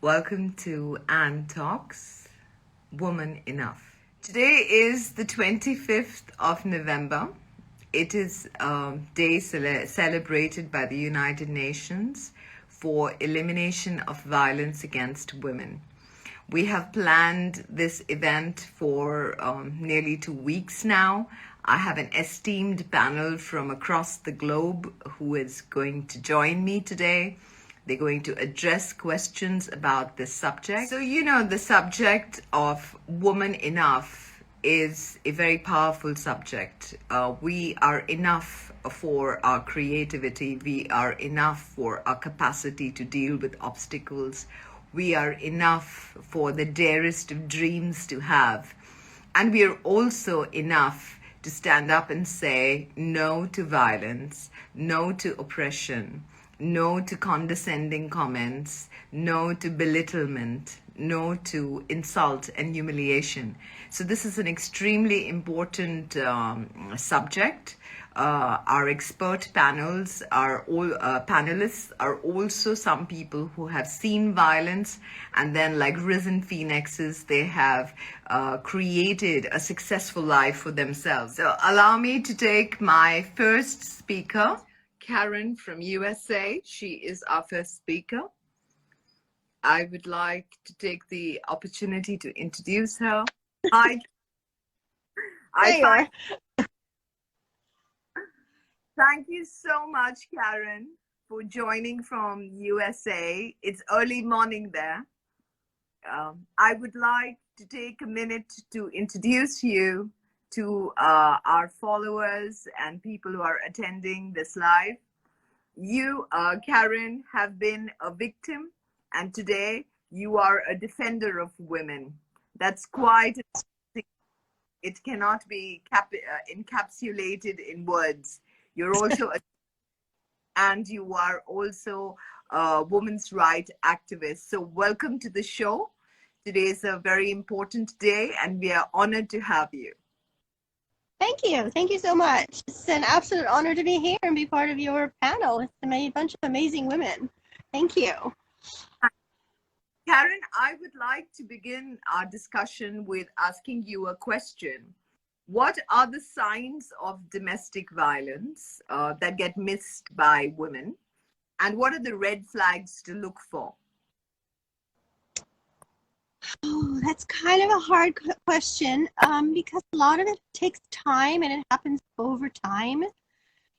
Welcome to Anne Talks, Woman Enough. Today is the 25th of November. It is a day celebrated by the United Nations for elimination of violence against women. We have planned this event for nearly 2 weeks now. I have an esteemed panel from across the globe who is going to join me today. They're going to address questions about this subject. So, the subject of Woman Enough is a very powerful subject. We are enough for our creativity. We are enough for our capacity to deal with obstacles. We are enough for the dearest of dreams to have. And we are also enough to stand up and say no to violence, no to oppression, no to condescending comments, no to belittlement, no to insult and humiliation. So this is an extremely important subject. Our expert panelists are also some people who have seen violence and then, like risen phoenixes, they have created a successful life for themselves. So allow me to take my first speaker, Karin from USA. She is our first speaker. I would like to take the opportunity to introduce her. Hi. Thank you so much, Karin, for joining from USA. It's early morning there. I would like to take a minute to introduce you to our followers and people who are attending this live. You, Karin, have been a victim, and today you are a defender of women. That's quite a it cannot be encapsulated in words. You're also and you are also a women's rights activist. So welcome to the show. Today is a very important day, and we are honored to have you. Thank you. Thank you so much. It's an absolute honor to be here and be part of your panel. It's a bunch of amazing women. Thank you. Karin, I would like to begin our discussion with asking you a question. What are the signs of domestic violence that get missed by women? And what are the red flags to look for? Oh, that's kind of a hard question because a lot of it takes time and it happens over time.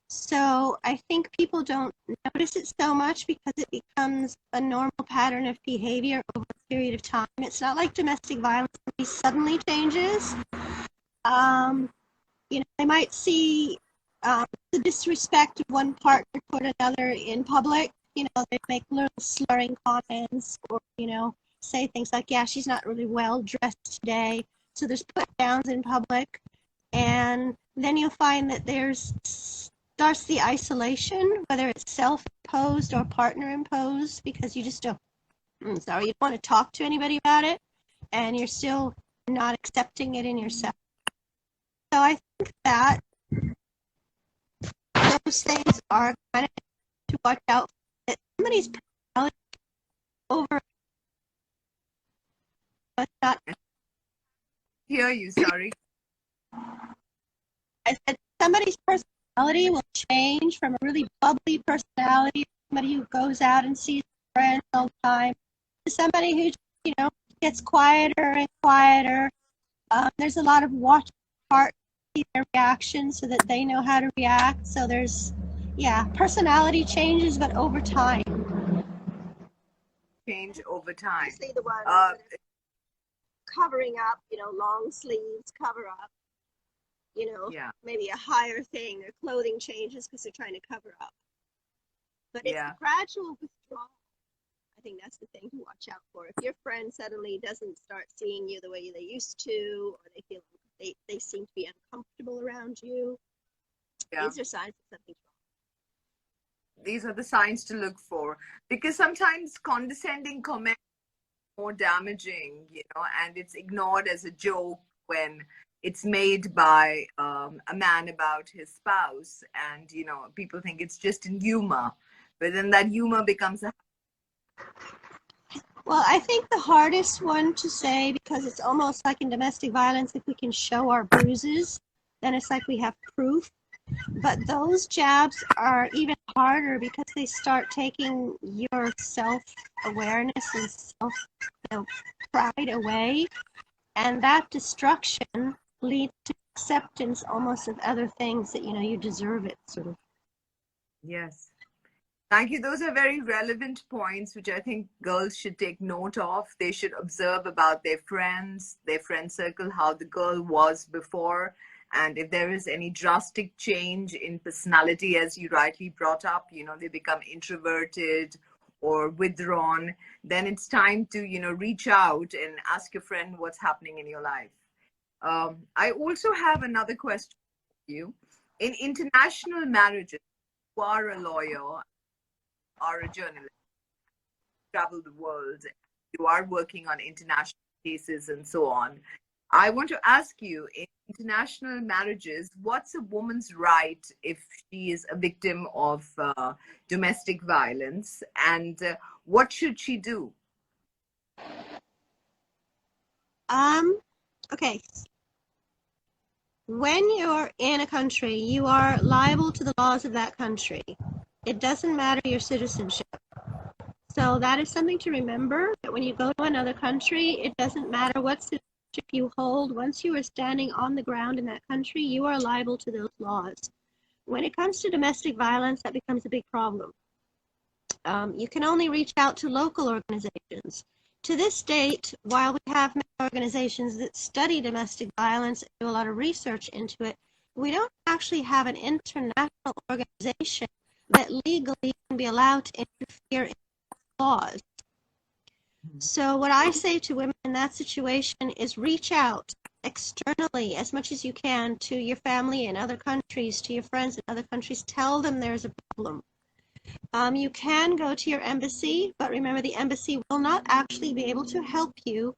So I think people don't notice it so much because it becomes a normal pattern of behavior over a period of time. It's not like domestic violence suddenly changes. They might see the disrespect of one partner toward another in public. They make little slurring comments or, say things like, yeah, she's not really well dressed today. So there's put downs in public. And then you'll find that starts the isolation, whether it's self-imposed or partner-imposed, because you just don't, you don't want to talk to anybody about it. And you're still not accepting it in yourself. So I think that those things are kind of to watch out that somebody's personality over. But not hear you, sorry. I said somebody's personality will change from a really bubbly personality, somebody who goes out and sees friends all the time, to somebody who, gets quieter and quieter. There's a lot of watching part their reactions so that they know how to react. So there's, personality changes, but over time. Change over time. See the one covering up, long sleeves, cover up, maybe a higher thing. Their clothing changes because they're trying to cover up. But it's a gradual withdrawal. I think that's the thing to watch out for. If your friend suddenly doesn't start seeing you the way they used to, or they feel they seem to be uncomfortable around you, these are signs of something wrong. These are the signs to look for, because sometimes condescending comments are more damaging, and it's ignored as a joke when it's made by a man about his spouse, and people think it's just in humor, but then that humor becomes a Well, I think the hardest one to say, because it's almost like in domestic violence, if we can show our bruises, then it's like we have proof. But those jabs are even harder because they start taking your self-awareness and self-pride away. And that destruction leads to acceptance almost of other things that, you deserve it, sort of. Yes. Thank you. Those are very relevant points, which I think girls should take note of. They should observe about their friends, their friend circle, how the girl was before. And if there is any drastic change in personality, as you rightly brought up, they become introverted or withdrawn, then it's time to, reach out and ask your friend what's happening in your life. I also have another question for you. In international marriages, you are a lawyer, are a journalist, travel the world, you are working on international cases and so on. I want to ask you, in international marriages, what's a woman's right if she is a victim of domestic violence, and what should she do? Okay. When you're in a country, you are liable to the laws of that country. It doesn't matter your citizenship. So that is something to remember, that when you go to another country, it doesn't matter what citizenship you hold. Once you are standing on the ground in that country, you are liable to those laws. When it comes to domestic violence, that becomes a big problem. You can only reach out to local organizations. To this date, while we have many organizations that study domestic violence and do a lot of research into it, we don't actually have an international organization that legally can be allowed to interfere in laws. So what I say to women in that situation is reach out externally as much as you can to your family in other countries, to your friends in other countries. Tell them there's a problem. You can go to your embassy, but remember the embassy will not actually be able to help you,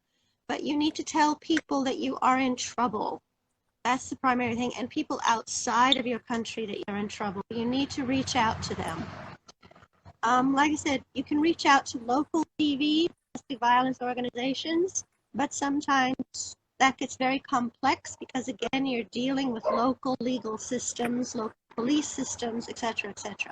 but you need to tell people that you are in trouble. That's the primary thing. And people outside of your country that you're in trouble, you need to reach out to them. Like I said, you can reach out to local TV, domestic violence organizations, but sometimes that gets very complex because, again, you're dealing with local legal systems, local police systems, etc., etc.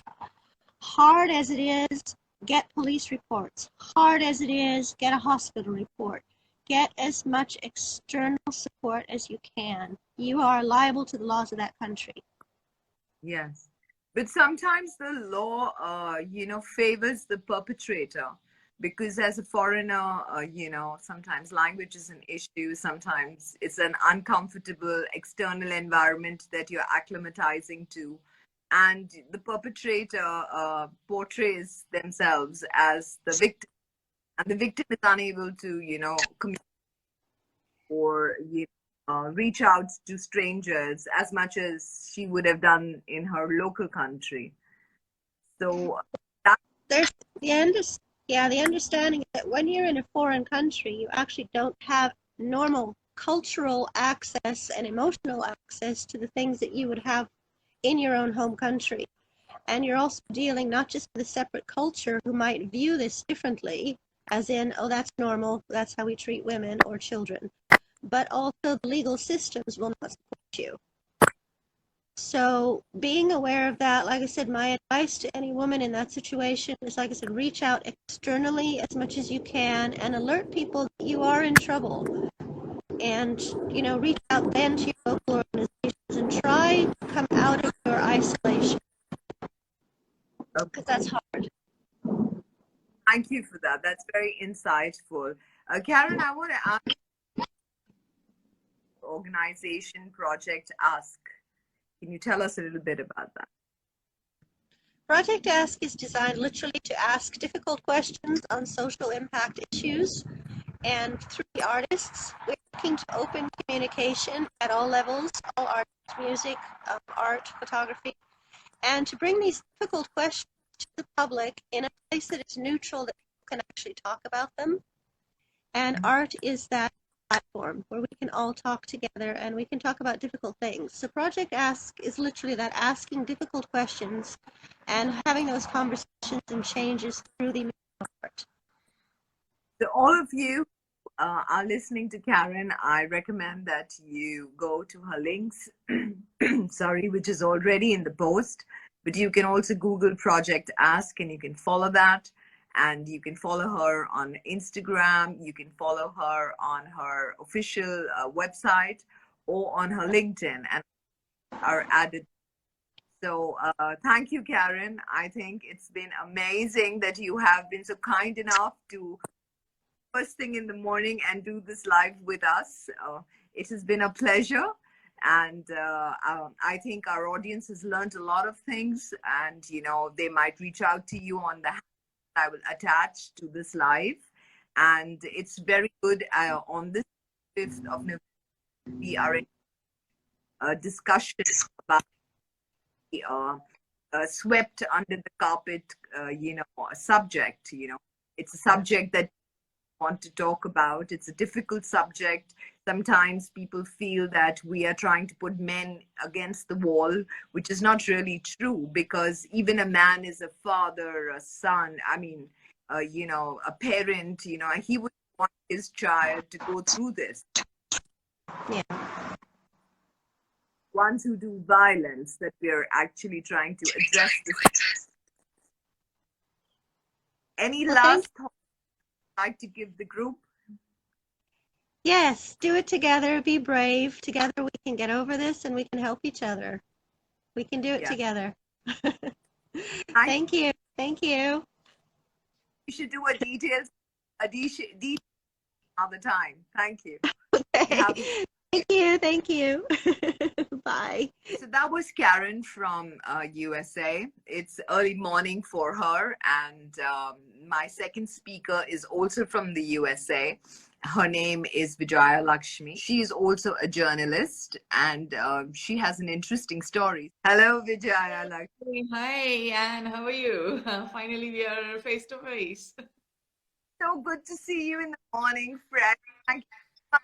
Hard as it is, get police reports. Hard as it is, get a hospital report. Get as much external support as you can. You are liable to the laws of that country. Yes. But sometimes the law, favors the perpetrator, because as a foreigner, sometimes language is an issue. Sometimes it's an uncomfortable external environment that you're acclimatizing to. And the perpetrator portrays themselves as the victim, and the victim is unable to, communicate or reach out to strangers as much as she would have done in her local country. So there's the understanding that when you're in a foreign country, you actually don't have normal cultural access and emotional access to the things that you would have in your own home country. And you're also dealing not just with a separate culture who might view this differently, as in, oh, that's normal, that's how we treat women or children, but also the legal systems will not support you. So being aware of that, like I said, my advice to any woman in that situation is, like I said, reach out externally as much as you can and alert people that you are in trouble. And, reach out then to your local organizations and try to come out of your isolation. Because that's hard. Thank you for that. That's very insightful. Karin, I want to ask, organization Project Ask. Can you tell us a little bit about that? Project Ask is designed literally to ask difficult questions on social impact issues. And through the artists, we're looking to open communication at all levels, all arts, music, art, photography, and to bring these difficult questions to the public in a place that is neutral, that people can actually talk about them. And art is that platform where we can all talk together and we can talk about difficult things. So Project Ask is literally that, asking difficult questions and having those conversations and changes through the medium of art. So all of you are listening to Karin, I recommend that you go to her links, sorry, which is already in the post. But you can also Google Project Ask and you can follow that. And you can follow her on Instagram. You can follow her on her official website or on her LinkedIn and are added. So thank you, Karin. I think it's been amazing that you have been so kind enough to first thing in the morning and do this live with us. It has been a pleasure. And I think our audience has learned a lot of things, and they might reach out to you on the I will attach to this live. And it's very good. On this 5th of November, we are in a discussion about swept under the carpet, a subject. It's a subject that want to talk about. It's a difficult subject. Sometimes people feel that we are trying to put men against the wall, which is not really true, because even a man is a father, a son, a parent, he would want his child to go through this. Yeah. Ones who do violence, that we're actually trying to address this. Any last thoughts you'd like to give the group? Yes, do it together, be brave. Together we can get over this and we can help each other. We can do it together. Thank you. Thank you. You should do a detailed all the time. Thank you. Okay. Thank you. Bye. So that was Karin from USA. It's early morning for her, and my second speaker is also from the USA. Her name is Vijaylakshmi. She is also a journalist, and she has an interesting story. Hello, Vijaylakshmi. Hi, Anne. How are you? Finally, we are face to face. So good to see you in the morning, Fred. Thank you for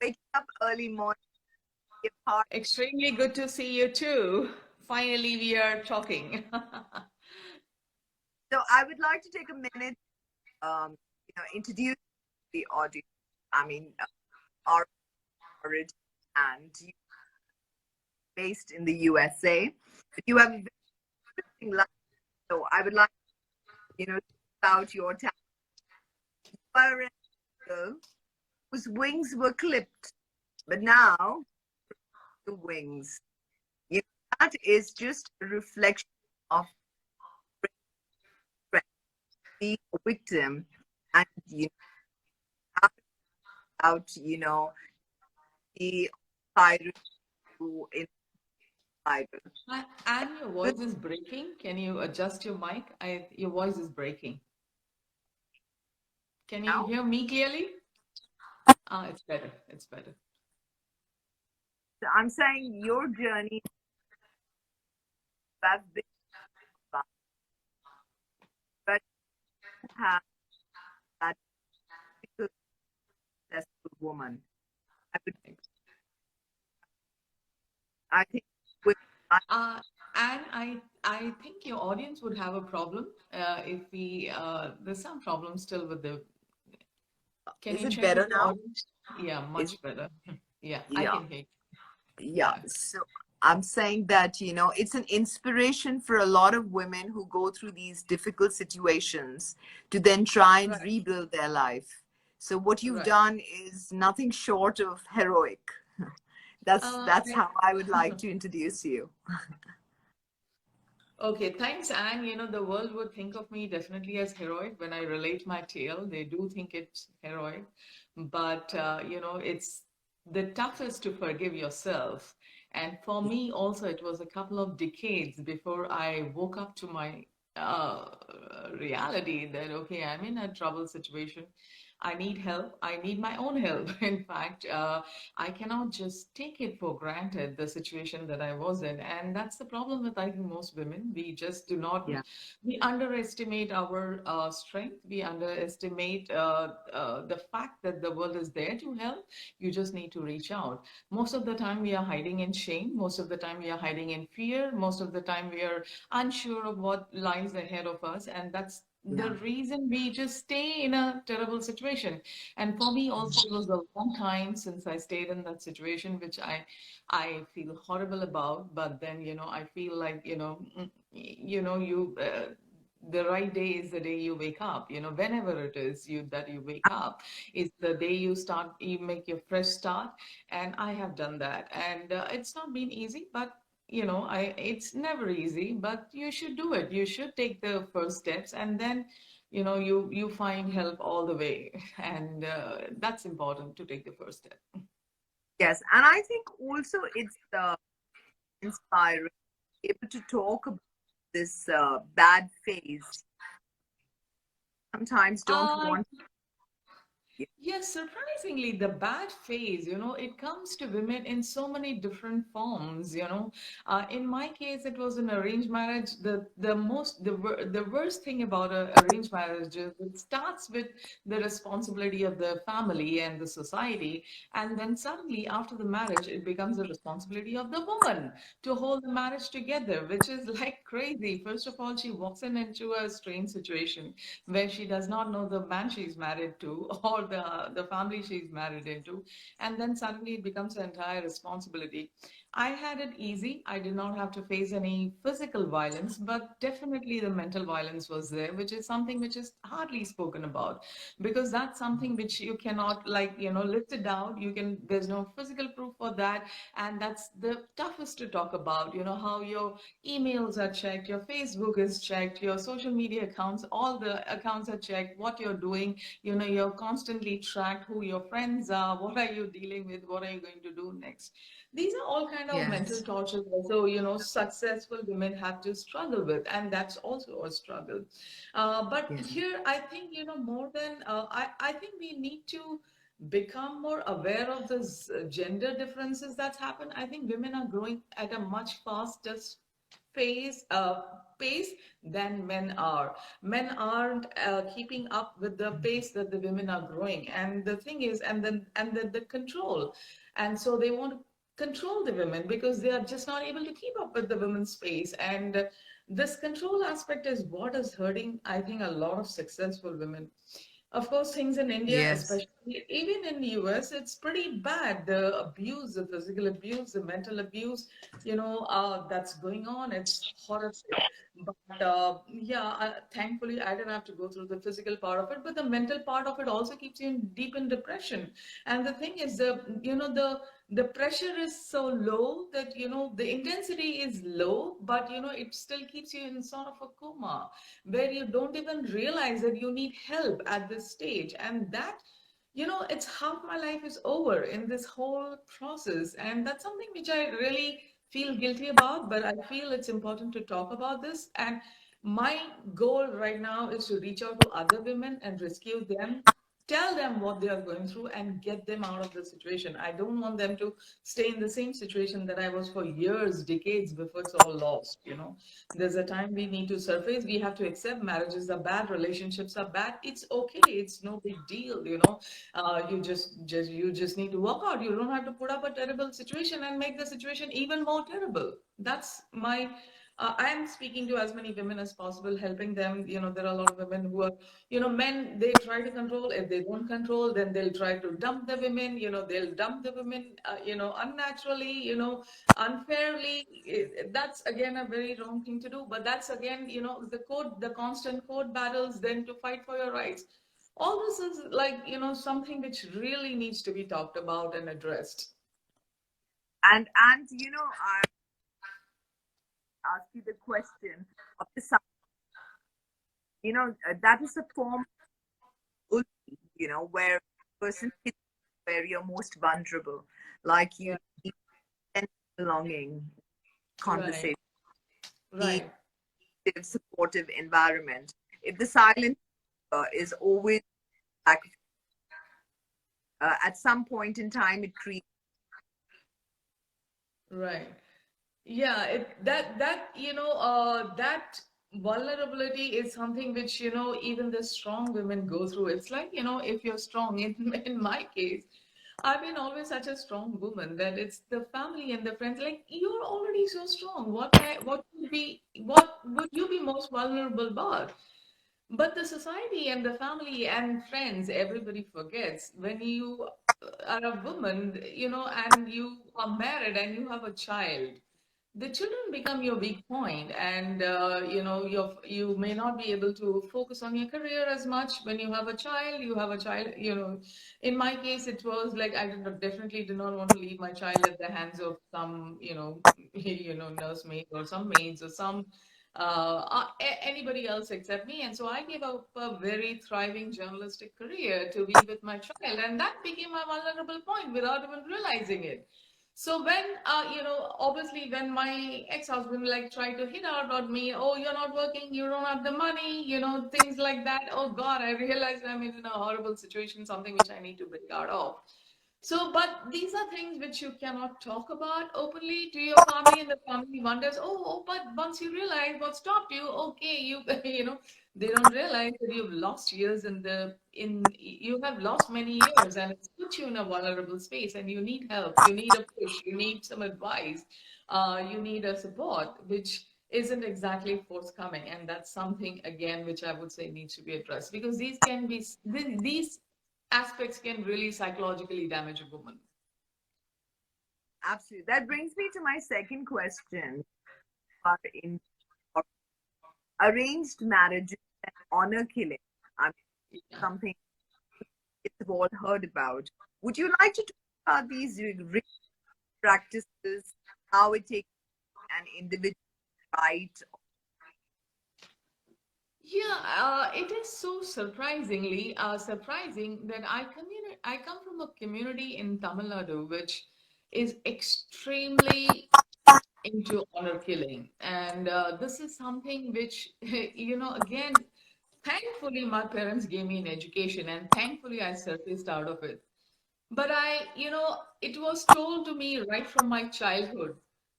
waking up early morning. Extremely good to see you too. Finally, we are talking. So I would like to take a minute, introduce the audience. Our origin, and based in the USA. But you have a very interesting life. So I would like, about your talent. You are a girl whose wings were clipped, but now the wings. That is just a reflection of being a victim, and about the pirate who in Bible. Anne, your voice is breaking. Can you adjust your mic? Your voice is breaking. Can you hear me clearly? It's better. It's better. So I'm saying your journey has been, but have that successful woman. I think with and I think your audience would have a problem if we there's some problem still with the. Can is you it check better with the now? audience? Yeah, much better. Yeah, I Yeah. can hear you. Yeah. So I'm saying that, it's an inspiration for a lot of women who go through these difficult situations to then try and rebuild their life. So what you've done is nothing short of heroic. That's how I would like to introduce you. Okay, thanks, Anne. The world would think of me definitely as heroic when I relate my tale. They do think it's heroic, but it's the toughest to forgive yourself. And for me, also, it was a couple of decades before I woke up to my reality that, okay, I'm in a troubled situation. I need help. I need my own help. In fact, I cannot just take it for granted, the situation that I was in. And that's the problem with, I think, most women. We just do not, we underestimate our strength. We underestimate the fact that the world is there to help. You just need to reach out. Most of the time, we are hiding in shame. Most of the time, we are hiding in fear. Most of the time, we are unsure of what lies ahead of us. And that's the reason we just stay in a terrible situation. And for me also, it was a long time since I stayed in that situation, which I feel horrible about. But then, I feel like, the right day is the day you wake up. Whenever it is that you wake up, is the day you make your fresh start. And I have done that, and it's not been easy, but it's never easy, but you should do it. You should take the first steps, and then you find help all the way. And that's important, to take the first step. Yes, and I think also it's inspiring to be able to talk about this bad phase. Sometimes don't want. Yes, surprisingly, the bad phase, it comes to women in so many different forms. In my case, it was an arranged marriage. The worst thing about an arranged marriage is it starts with the responsibility of the family and the society, and then suddenly after the marriage, it becomes the responsibility of the woman to hold the marriage together, which is like crazy. First of all, she walks into a strange situation where she does not know the man she's married to, or the family she's married into, and then suddenly it becomes an entire responsibility. I had it easy. I did not have to face any physical violence, but definitely the mental violence was there, which is something which is hardly spoken about, because that's something which you cannot, list it down. There's no physical proof for that, and that's the toughest to talk about. How your emails are checked, your Facebook is checked, your social media accounts, all the accounts are checked, what you're doing, you're constantly tracked, who your friends are, what are you dealing with, what are you going to do next. These are all kind of mental tortures also, successful women have to struggle with, and that's also a struggle. But here, I think, more than, I think we need to become more aware of this gender differences that's happened. I think women are growing at a much faster pace than men are. Men aren't keeping up with the pace that the women are growing. And the thing is, the control. And so they want to control the women because they are just not able to keep up with the women's pace. And this control aspect is what is hurting, I think, a lot of successful women. Of course, things in India, especially, even in the US, it's pretty bad. The abuse, the physical abuse, the mental abuse, that's going on. It's horrific. But thankfully, I didn't have to go through the physical part of it, but the mental part of it also keeps you deep in depression. And the thing is, the pressure is so low that the intensity is low, but it still keeps you in sort of a coma where you don't even realize that you need help at this stage. And that, it's half my life is over in this whole process. And that's something which I really feel guilty about, but I feel it's important to talk about this. And my goal right now is to reach out to other women and rescue them, tell them what they are going through, and get them out of the situation. I don't want them to stay in the same situation that I was for years, decades before it's all lost. There's a time we need to surface. We have to accept marriages are bad, relationships are bad. It's okay. It's no big deal. You just need to work out. You don't have to put up a terrible situation and make the situation even more terrible. That's my I am speaking to as many women as possible, helping them. There are a lot of women who are, men, they try to control. If they don't control, then they'll try to dump the women. They'll dump the women, unnaturally, unfairly. That's again a very wrong thing to do. But that's again, the constant court battles then to fight for your rights. All this is like, something which really needs to be talked about and addressed. And I ask you the question of the that is a form of, where person hits where you're most vulnerable, like you need belonging, conversation, right. Supportive environment. If the silence is always like at some point in time it creates. Right. Yeah, that vulnerability is something which, even the strong women go through. It's like, if you're strong, in my case, I've been always such a strong woman that it's the family and the friends, like, you're already so strong. What would you be most vulnerable about? But the society and the family and friends, everybody forgets when you are a woman, and you are married and you have a child, the children become your weak point, and you may not be able to focus on your career as much when you have a child. In my case, it was like definitely did not want to leave my child at the hands of some nursemaid or some maids or some anybody else except me. And so I gave up a very thriving journalistic career to be with my child, and that became my vulnerable point without even realizing it. So when, obviously when my ex-husband like tried to hit out on me, oh, you're not working, you don't have the money, things like that. Oh God, I realized I'm in a horrible situation, something which I need to break out of. So, but these are things which you cannot talk about openly to your family, and the family wonders, but once you realize what stopped you, okay, they don't realize that you've lost years you have lost many years, and it's put you in a vulnerable space, and you need help, you need a push, you need some advice, you need a support, which isn't exactly forthcoming, and that's something again which I would say needs to be addressed, because these aspects can really psychologically damage a woman. Absolutely. That brings me to my second question. Are in arranged marriages and honor killing. I mean, Yeah. something we've all heard about. Would you like to talk about these practices, how it takes an individual right? Yeah, it is so surprising that I come from a community in Tamil Nadu which is extremely into honor killing, and this is something which again, thankfully my parents gave me an education, and thankfully I surfaced out of it. But it was told to me right from my childhood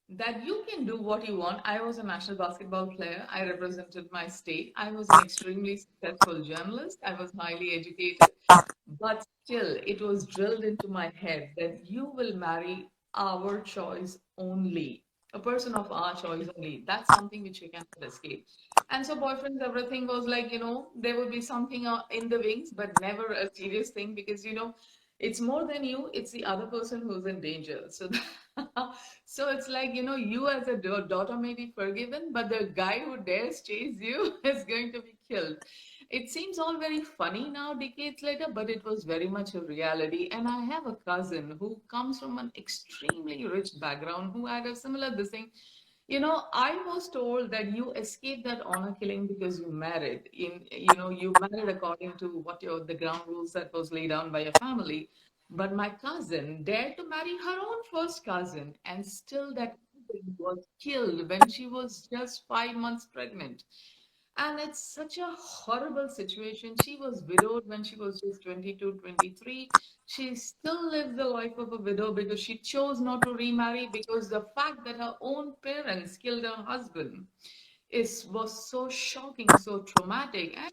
that you can do what you want. I was a national basketball player. I represented my state. I was an extremely successful journalist. I was highly educated. But still, it was drilled into my head that you will marry our choice only, a person of our choice only. That's something which you cannot escape. And so, boyfriends, everything was like, there would be something in the wings, but never a serious thing, because, it's more than you, it's the other person who's in danger. So, so it's like, you as a daughter may be forgiven, but the guy who dares chase you is going to be killed. It seems all very funny now, decades later, but it was very much a reality. And I have a cousin who comes from an extremely rich background who had a similar this thing. I was told that you escaped that honor killing because you married. You married according to what the ground rules that was laid down by your family. But my cousin dared to marry her own first cousin, and still that cousin was killed when she was just 5 months pregnant. And it's such a horrible situation. She was widowed when she was just 22, 23. She still lives the life of a widow because she chose not to remarry, because the fact that her own parents killed her husband was so shocking, so traumatic. And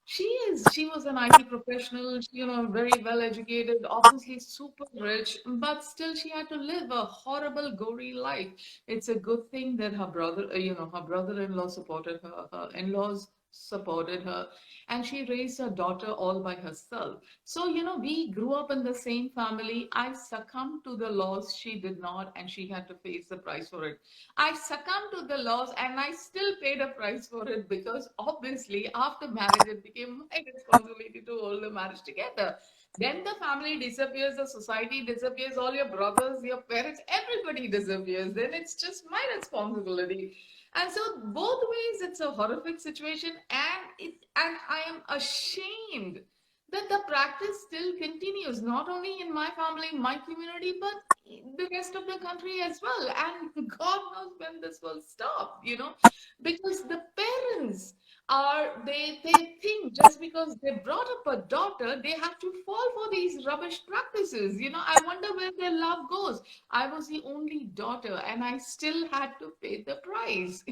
she was an IT professional, very well educated, obviously super rich, but still she had to live a horrible, gory life. It's a good thing that her brother-in-law supported her, her in-laws supported her, and she raised her daughter all by herself. So, we grew up in the same family. I succumbed to the laws. She did not, and she had to face the price for it. I succumbed to the laws, and I still paid a price for it, because obviously after marriage it became my responsibility to hold the marriage together. Then the family disappears, the society disappears, all your brothers, your parents, everybody disappears. Then it's just my responsibility. And so both ways it's a horrific situation, and I am ashamed that the practice still continues, not only in my family, my community, but the rest of the country as well. And God knows when this will stop, because the parents they think just because they brought up a daughter, they have to fall for these rubbish practices. I wonder where their love goes. I was the only daughter, and I still had to pay the price.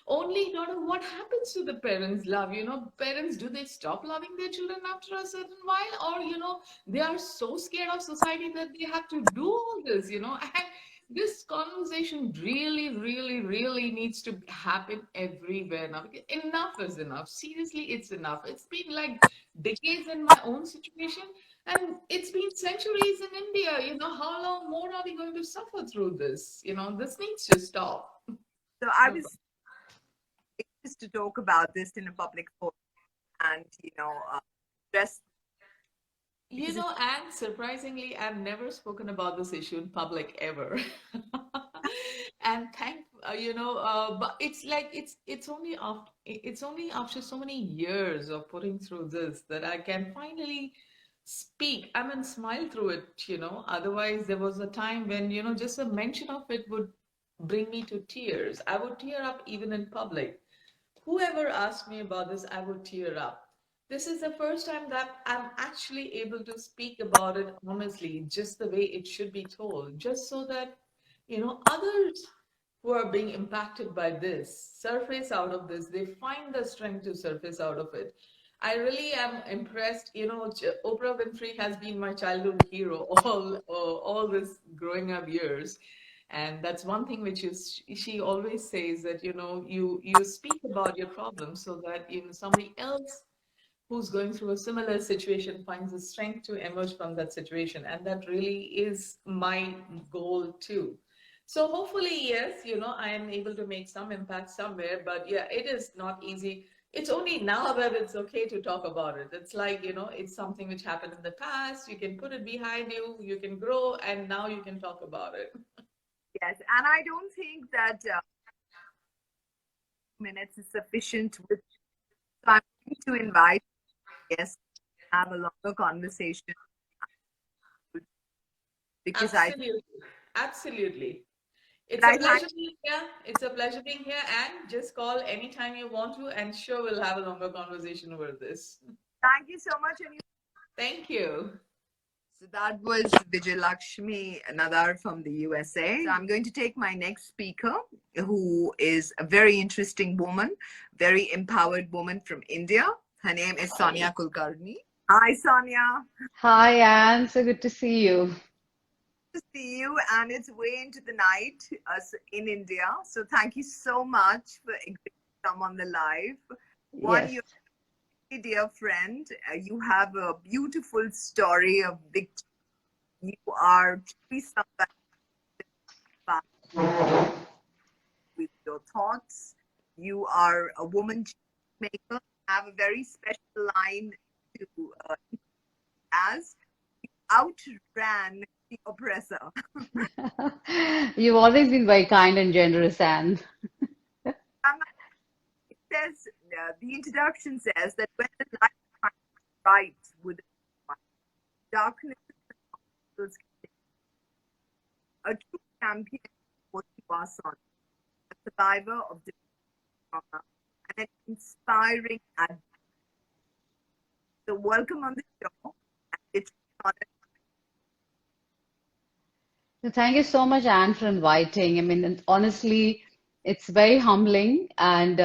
Only daughter, what happens to the parents' love? Parents, do they stop loving their children after a certain while? Or, they are so scared of society that they have to do all this, and this conversation really, really, really needs to happen everywhere now. Because enough is enough. Seriously, it's enough. It's been like decades in my own situation, and it's been centuries in India. How long more are we going to suffer through this? This needs to stop. So I was anxious to talk about this in a public forum and, just And surprisingly, I've never spoken about this issue in public ever. And but it's like it's only after so many years of putting through this that I can finally speak. I mean, smile through it. Otherwise, there was a time when, just a mention of it would bring me to tears. I would tear up even in public. Whoever asked me about this, I would tear up. This is the first time that I'm actually able to speak about it honestly, just the way it should be told, just so that, others who are being impacted by this surface out of this, they find the strength to surface out of it. I really am impressed. Oprah Winfrey has been my childhood hero all this growing up years. And that's one thing which is she always says that you speak about your problems so that somebody else who's going through a similar situation finds the strength to emerge from that situation. And that really is my goal too. So hopefully, yes, I am able to make some impact somewhere, but yeah, it is not easy. It's only now that it's okay to talk about it. It's like, it's something which happened in the past. You can put it behind you, you can grow, and now you can talk about it. yes. And I don't think that minutes is sufficient. So I'm going to invite guests to have a longer conversation because Absolutely. Absolutely. It's a I pleasure being here. It's a pleasure being here. And just call anytime you want to, and sure we'll have a longer conversation over this. thank you so much. And Thank you. so that was Vijaylakshmi Nadar from the USA. So I'm going to take my next speaker, who is a very interesting woman, very empowered woman from India. Her name is Sonia Kulkarni. Hi, Sonia. Hi, Anne. So good to see you. To see you, and it's way into the night in India. So thank you so much for agreeing to come on the live. One, Yes. you're a dear friend. You have a beautiful story of victory. You are truly somebody with your thoughts. You are a woman maker. Have a very special line to as you outran the oppressor. You've always been very kind and generous, Anne. It says, the introduction says that when the light shines bright within one, darkness is a true champion of what you are, Sonia, a survivor of trauma, and an inspiring advocate. So welcome on the show. It's an So thank you so much, Anne, for inviting. I mean, and honestly, it's very humbling, and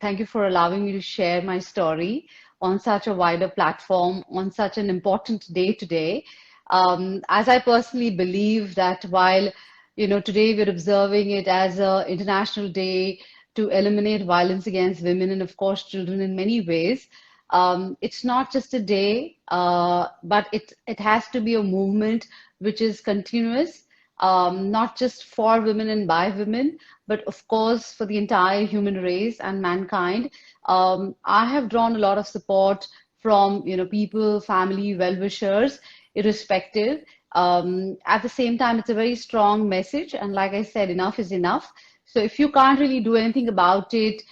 thank you for allowing me to share my story on such a wider platform, on such an important day today. As I personally believe that while, today we're observing it as an international day to eliminate violence against women and, of course, children in many ways, it's not just a day, but it has to be a movement which is continuous, not just for women and by women, but of course for the entire human race and mankind. I have drawn a lot of support from people, family, well-wishers, irrespective. At the same time, it's a very strong message, and like I said, enough is enough. So if you can't really do anything about it,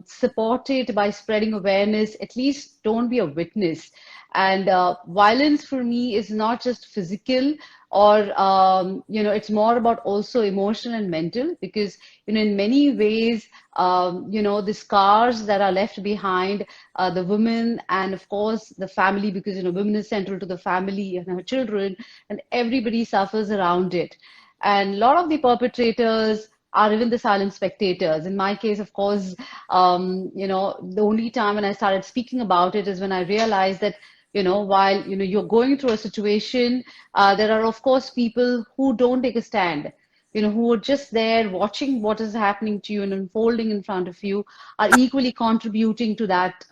support it by spreading awareness. At least don't be a witness. And violence for me is not just physical, or it's more about also emotional and mental, because in many ways, the scars that are left behind, the women and of course the family, because women is central to the family and her children, and everybody suffers around it. And a lot of the perpetrators are even the silent spectators. In my case, of course, the only time when I started speaking about it is when I realized that, while, you're going through a situation, there are, of course, people who don't take a stand. who are just there watching what is happening to you and unfolding in front of you, are equally contributing to that,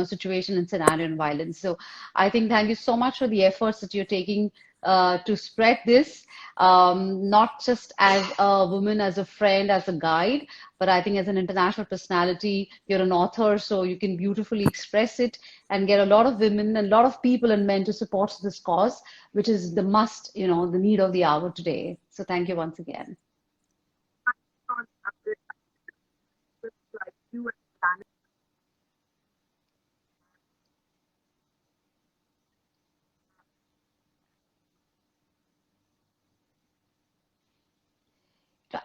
situation and scenario and violence. So I think thank you so much for the efforts that you're taking to spread this, not just as a woman, as a friend, as a guide, but I think as an international personality, you're an author, so you can beautifully express it and get a lot of women and a lot of people and men to support this cause, which is the must, the need of the hour today. So thank you once again.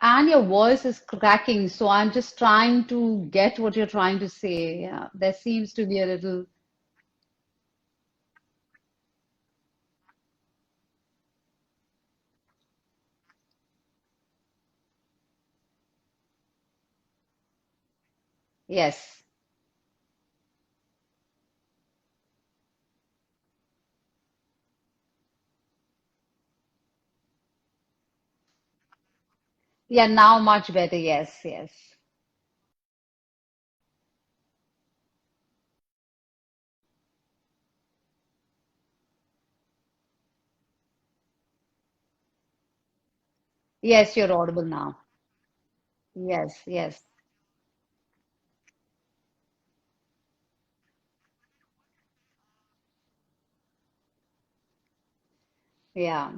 And your voice is cracking, so I'm just trying to get what you're trying to say. Yeah, there seems to be a little, yes. Yeah, now much better. Yes, yes. Yes, you're audible now. Yes, yes. Yeah.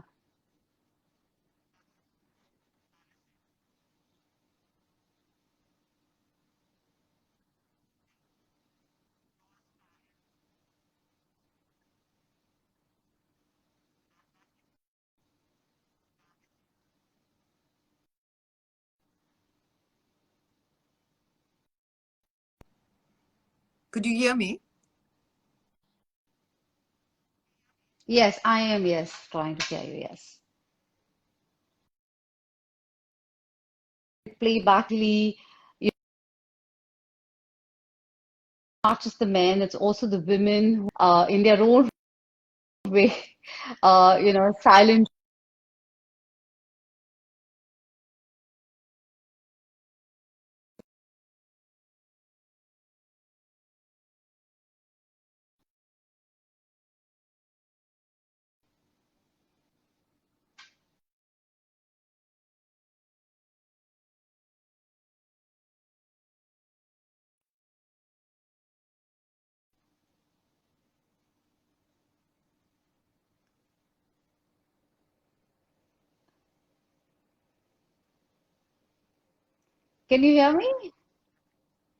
Could you hear me? Yes, I am, yes, trying to hear you, yes. Playbackly, not just the men, it's also the women who, in their own way, silent. Can you hear me?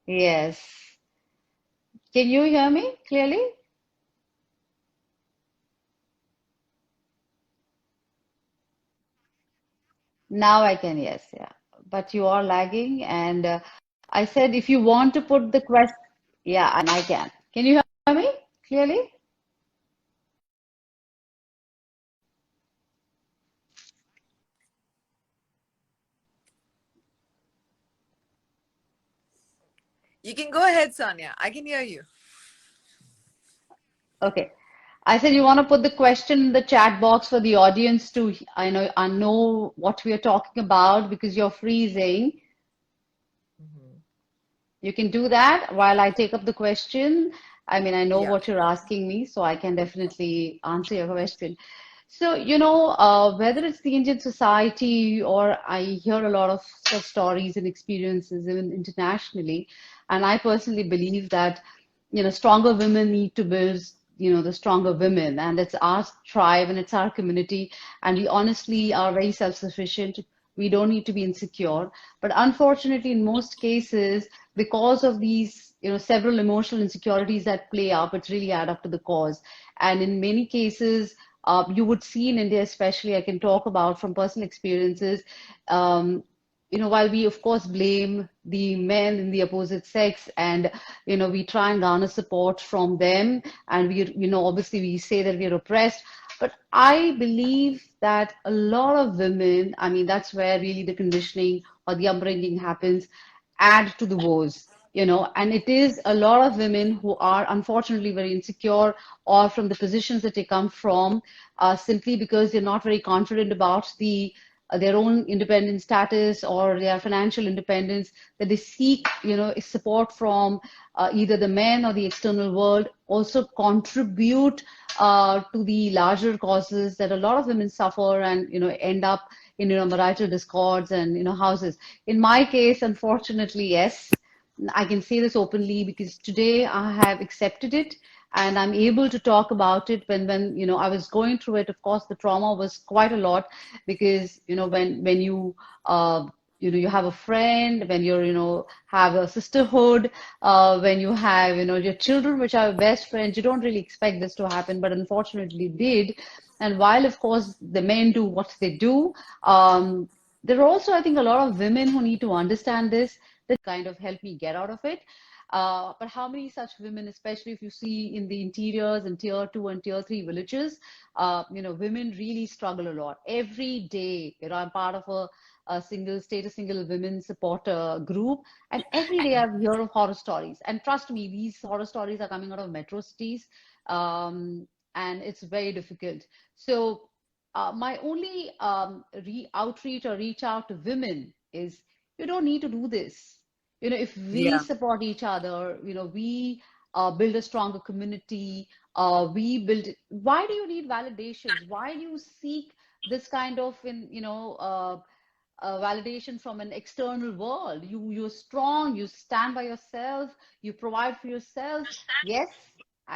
Yes. Can you hear me clearly? Now I can, yes, yeah. But you are lagging, and I said if you want to put the question, yeah, and I can. Can you hear me clearly? You can go ahead, Sonia. I can hear you. Okay. I said you want to put the question in the chat box for the audience to, I know what we are talking about because you're freezing. Mhm. You can do that while I take up the question. I mean, I know Yeah. what you're asking me, so I can definitely answer your question. So, whether it's the Indian society or I hear a lot of such stories and experiences even internationally, and I personally believe that, stronger women need to build, the stronger women, and it's our tribe and it's our community, and we honestly are very self-sufficient. We don't need to be insecure. But unfortunately, in most cases, because of these, several emotional insecurities that play up, it's really add up to the cause. And in many cases, you would see in India, especially, I can talk about from personal experiences. Um, while we of course blame the men in the opposite sex, and we try and garner support from them, and obviously we say that we are oppressed, but I believe that a lot of women, I mean, that's where really the conditioning or the upbringing happens, add to the woes. And it is a lot of women who are unfortunately very insecure, or from the positions that they come from, simply because they're not very confident about the their own independent status or their financial independence, that they seek, support from either the men or the external world, also contribute to the larger causes that a lot of women suffer and, end up in, marital discords and, houses. In my case, unfortunately, yes, I can say this openly because today I have accepted it and I'm able to talk about it. When I was going through it, of course, the trauma was quite a lot because, when you, you have a friend, when have a sisterhood, when you have, your children, which are your best friends, you don't really expect this to happen, but unfortunately it did. And while, of course, the men do what they do, there are also, I think, a lot of women who need to understand this, that kind of help me get out of it. But how many such women, especially if you see in the interiors and tier 2 and tier 3 villages, women really struggle a lot. Every day, I'm part of a single women supporter group, and every day I hear of horror stories. And trust me, these horror stories are coming out of metro cities, and it's very difficult. So my only outreach or reach out to women is, you don't need to do this. If we Yeah. support each other, we build a stronger community, why do you need validations? Why do you seek this kind of, validation from an external world? You're strong, you stand by yourself, you provide for yourself. Yes,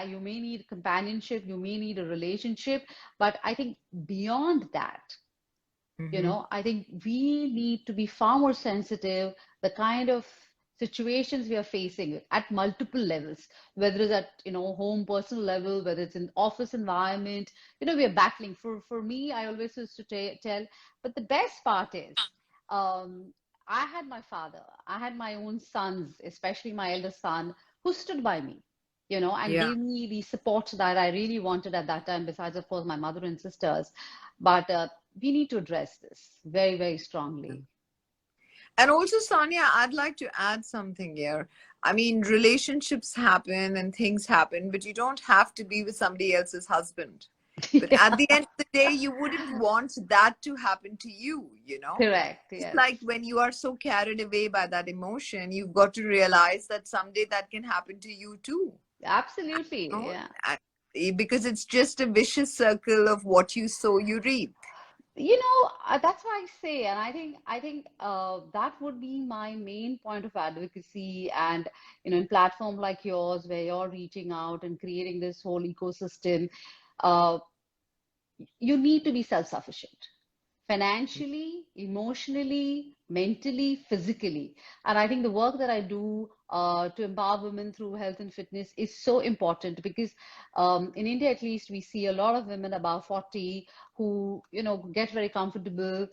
you may need companionship, you may need a relationship, but I think beyond that, Mm-hmm. I think we need to be far more sensitive, the kind of situations we are facing at multiple levels, whether it's at, home personal level, whether it's in office environment, we are battling. For me, I always used to tell, but the best part is, I had my father, I had my own sons, especially my eldest son, who stood by me, and Yeah. gave me the support that I really wanted at that time, besides, of course, my mother and sisters. But we need to address this very, very strongly. And also, Sonia, I'd like to add something here. I mean, relationships happen and things happen, but you don't have to be with somebody else's husband. But at the end of the day, you wouldn't want that to happen to you, Correct, Just yes. like when you are so carried away by that emotion, you've got to realize that someday that can happen to you too. Absolutely, know? yeah. Because it's just a vicious circle of what you sow, you reap. That's why I say, and I think that would be my main point of advocacy. And in platform like yours, where you're reaching out and creating this whole ecosystem, uh, you need to be self-sufficient financially, emotionally, mentally, physically. And I think the work that I do to empower women through health and fitness is so important because in India, at least, we see a lot of women above 40 who, get very comfortable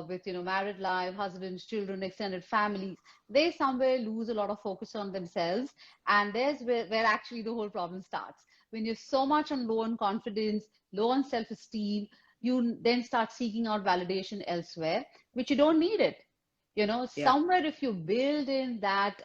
with, married life, husbands, children, extended families. They somewhere lose a lot of focus on themselves. And there's where actually the whole problem starts. When you're so much on low on confidence, low on self-esteem, you then start seeking out validation elsewhere, which you don't need it. Yeah. Somewhere if you build in that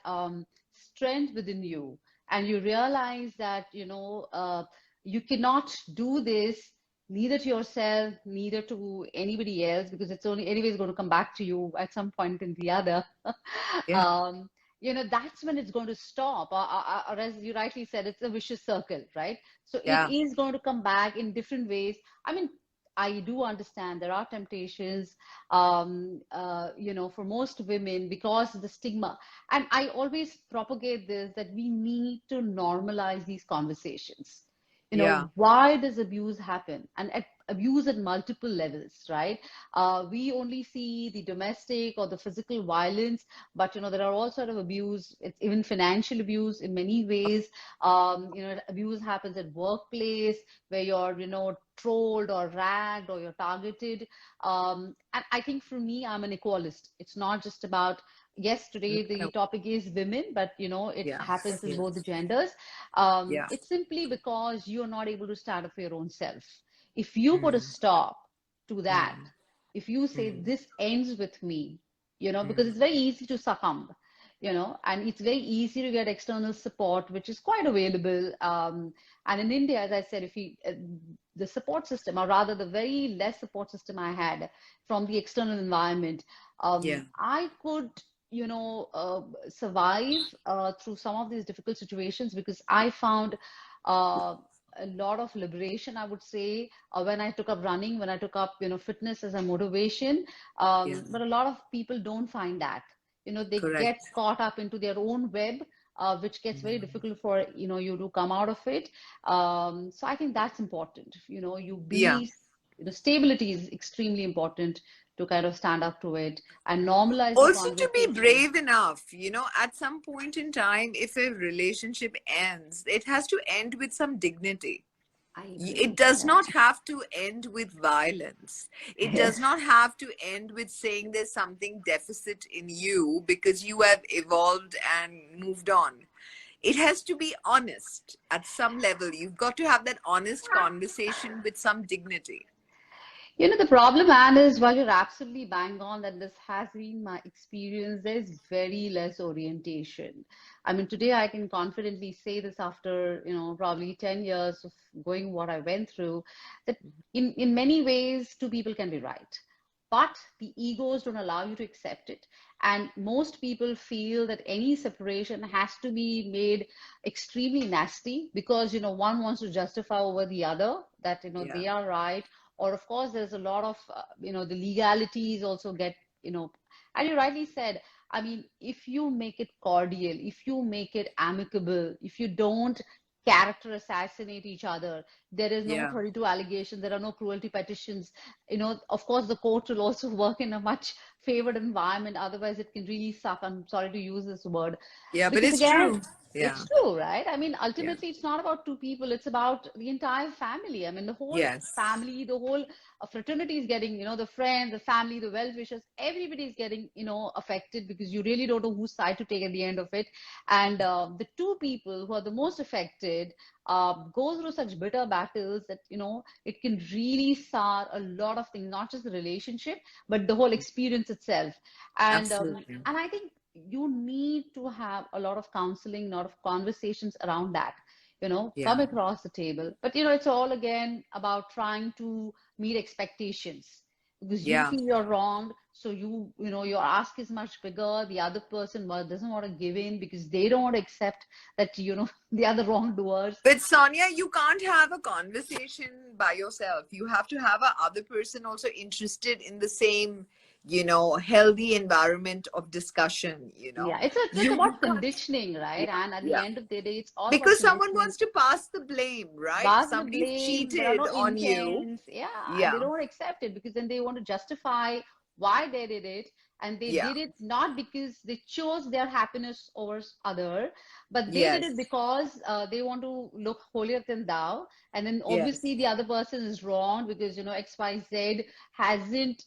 strength within you and you realize that, you cannot do this neither to yourself, neither to anybody else, because it's only anyways going to come back to you at some point in the other. Yeah. um, that's when it's going to stop. Or as you rightly said, it's a vicious circle, right? So it Yeah. is going to come back in different ways. I mean, I do understand there are temptations, for most women because of the stigma. And I always propagate this that we need to normalize these conversations. Yeah. Why does abuse happen? And abuse at multiple levels, right? We only see the domestic or the physical violence, but there are all sort of abuse. It's even financial abuse in many ways. Abuse happens at workplace where you're, trolled or ragged or you're targeted. And I think for me, I'm an equalist. It's not just about, yes, today the topic is women, but it Yeah. happens in both the Yes. genders. Yeah. It's simply because you're not able to stand up for your own self. If you put a Mm, stop to that, mm, if you say mm, this ends with me, because mm. it's very easy to succumb. and it's very easy to get external support, which is quite available. And in India, as I said, the support system, or rather the very less support system I had from the external environment, Yeah. I could, survive through some of these difficult situations because I found a lot of liberation, I would say, when I took up running, when I took up, fitness as a motivation. Yeah. But a lot of people don't find that. They get Correct. caught up into their own web, which gets very difficult for, you to come out of it. So I think that's important. You Yeah. be, stability is extremely important to kind of stand up to it and normalize the Also to be conversation. brave enough, at some point in time, if a relationship ends, it has to end with some dignity. I It agree. does Yeah. not have to end with violence. It does Yes. not have to end with saying there's something deficit in you because you have evolved and moved on. It has to be honest at some level. You've got to have that honest conversation with some dignity. The problem, Anne, is while you're absolutely bang on that this has been my experience, there's very less orientation. I mean, today I can confidently say this after, probably 10 years of going what I went through, that in many ways, two people can be right. But the egos don't allow you to accept it. And most people feel that any separation has to be made extremely nasty because, one wants to justify over the other that, Yeah. they are right, or of course there's a lot of the legalities also get, and you rightly said, I mean, if you make it cordial, if you make it amicable, if you don't character assassinate each other, there is no Yeah. 32 allegations, there are no cruelty petitions, of course the court will also work in a much favored environment, otherwise it can really suck. I'm sorry to use this word, Yeah, but because it's again, true. Yeah. it's true, right? I mean, Yeah. ultimately, it's not about two people, it's about the entire family. I mean, the whole Yes. family, the whole fraternity is getting, the friends, the family, the well wishers, everybody is getting, affected because you really don't know whose side to take at the end of it. And the two people who are the most affected go through such bitter battles that, it can really sour a lot of things, not just the relationship, but the whole experience itself. Absolutely. And I think you need to have a lot of counseling, a lot of conversations around that, Yeah. come across the table. But, it's all again about trying to meet expectations because you Yeah. feel you're wrong. So your ask is much bigger. The other person doesn't want to give in because they don't want to accept that, they are the wrongdoers. But Sonia, you can't have a conversation by yourself. You have to have a other person also interested in the same, healthy environment of discussion, Yeah, it's You about can't. conditioning, right? Yeah. And at the Yeah. end of the day, it's all about Because someone conditioning. wants to pass the blame, right? Pass the Somebody blame. There are cheated no on you. intents. Yeah, and they Yeah. don't accept it because then they want to justify why they did it. And they Yeah. did it not because they chose their happiness over other, but they did it Yes. because they want to look holier than thou. And then Yes. obviously the other person is wrong because, XYZ hasn't,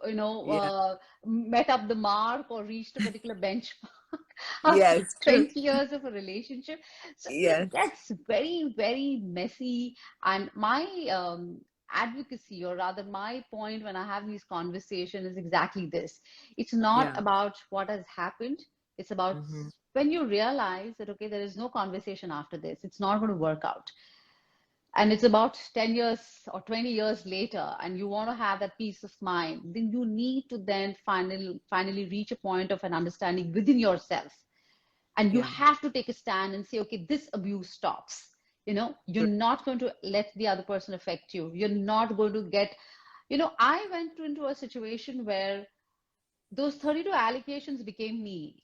Yeah. met up the mark or reached a particular benchmark after Yes. True. 20 years of a relationship. So it Yes. gets very, very messy. And my advocacy, or rather my point when I have these conversations, is exactly this. It's not Yeah. about what has happened. It's about Hmm. when you realize that, okay, there is no conversation after this, it's not going to work out, and it's about 10 years or 20 years later, and you want to have that peace of mind, then you need to then finally reach a point of an understanding within yourself, and you Yeah. have to take a stand and say, okay, this abuse stops. You're True. not going to let the other person affect you. You're not going to get, I went into a situation where those 32 allegations became me.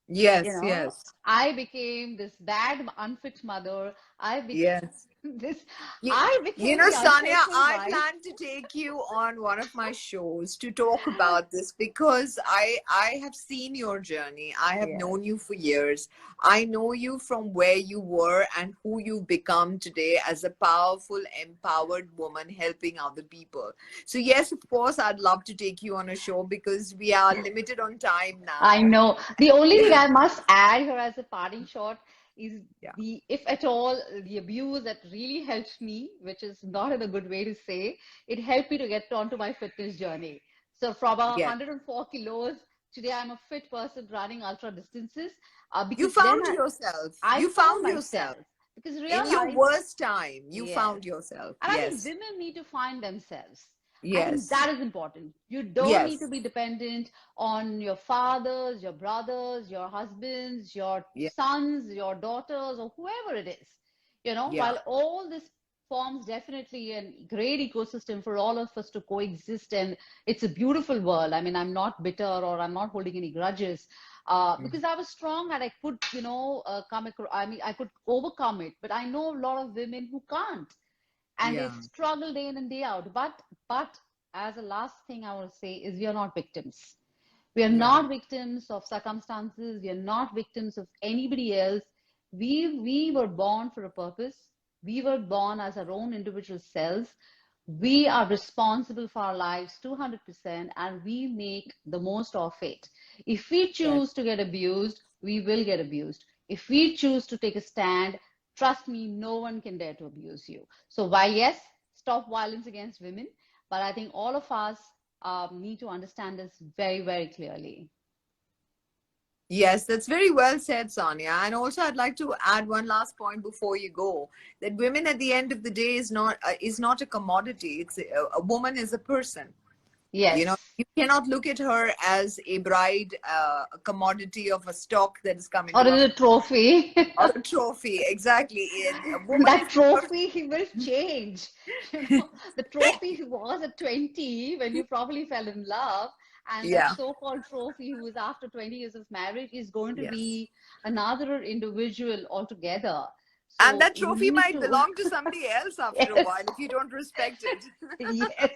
you Yes. know Yes. I became this bad unfit mother. I became Yes. this You, I became the Sanya, unfaithful I wife. plan to take you on one of my shows to talk about this because I have seen your journey. I have Yes. known you for years. I know you from where you were and who you've become today as a powerful, empowered woman helping other people. So yes, of course, I'd love to take you on a show because we are limited on time I now. know. The only thing Yeah. I must add here as a parting shot is Yeah. if at all, the abuse that really helped me, which is not in a good way to say, it helped me to get onto my fitness journey. So from Yeah. 104 kilos today I'm a fit person running ultra distances. You Because then found yourself. I You found found myself. yourself. Because In your realize, worst time, you yes. found yourself. And I think Yes. women need to find themselves. I think Yes. that is important. You don't need to Yes. be dependent on your fathers, your brothers, your husbands, your Yeah. sons, your daughters, or whoever it is. Yeah. While all this forms definitely a great ecosystem for all of us to coexist, and it's a beautiful world. I mean, I'm not bitter or I'm not holding any grudges. Because I was strong and I could, come across, I mean, I could overcome it. But I know a lot of women who can't, and they Yeah. struggle day in and day out. But as a last thing I will say is, we are not victims. We are Yeah. not victims of circumstances. We are not victims of anybody else. We were born for a purpose. We were born as our own individual selves. We are responsible for our lives 200%, and we make the most of it. If we Yes. choose to get abused, we will get abused. If we choose to take a stand, trust me, no one can dare to abuse you. So while yes, stop violence against women, but I think all of us need to understand this very, very clearly. Yes, that's very well said, Sonia. And also, I'd like to add one last point before you go: that women, at the end of the day, is not a commodity. It's a woman is a person. Yes. You cannot look at her as a bride, a commodity of a stock that is coming Or to is it a trophy? or a trophy. Exactly. A woman That is a person. trophy will change. The trophy was at 20 when you probably fell in love, and that Yeah. so-called trophy who is after 20 years of marriage is going to Yes. be another individual altogether. And So that we trophy need might to, belong to somebody else after a yes, while if you don't respect it. yes,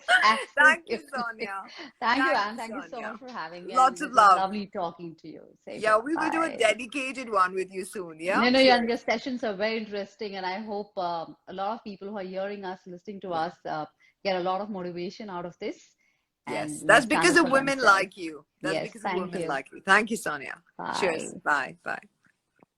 Thank you, absolutely. Sonia. Thank you, Thank Anne. you, Thank you so Sonia. much for having me, Lots and of it was love. lovely talking to you. Same Yeah, here. we will do a Bye. dedicated one with you soon. Yeah, No, sure. your sessions are very interesting, and I hope a lot of people who are hearing us, listening to us, get a lot of motivation out of this Yes, and that's stand because up of for women themselves. like you. That's Yes, because of thank women you. like you. Thank you, Sonia. Cheers. Bye. Bye. Bye.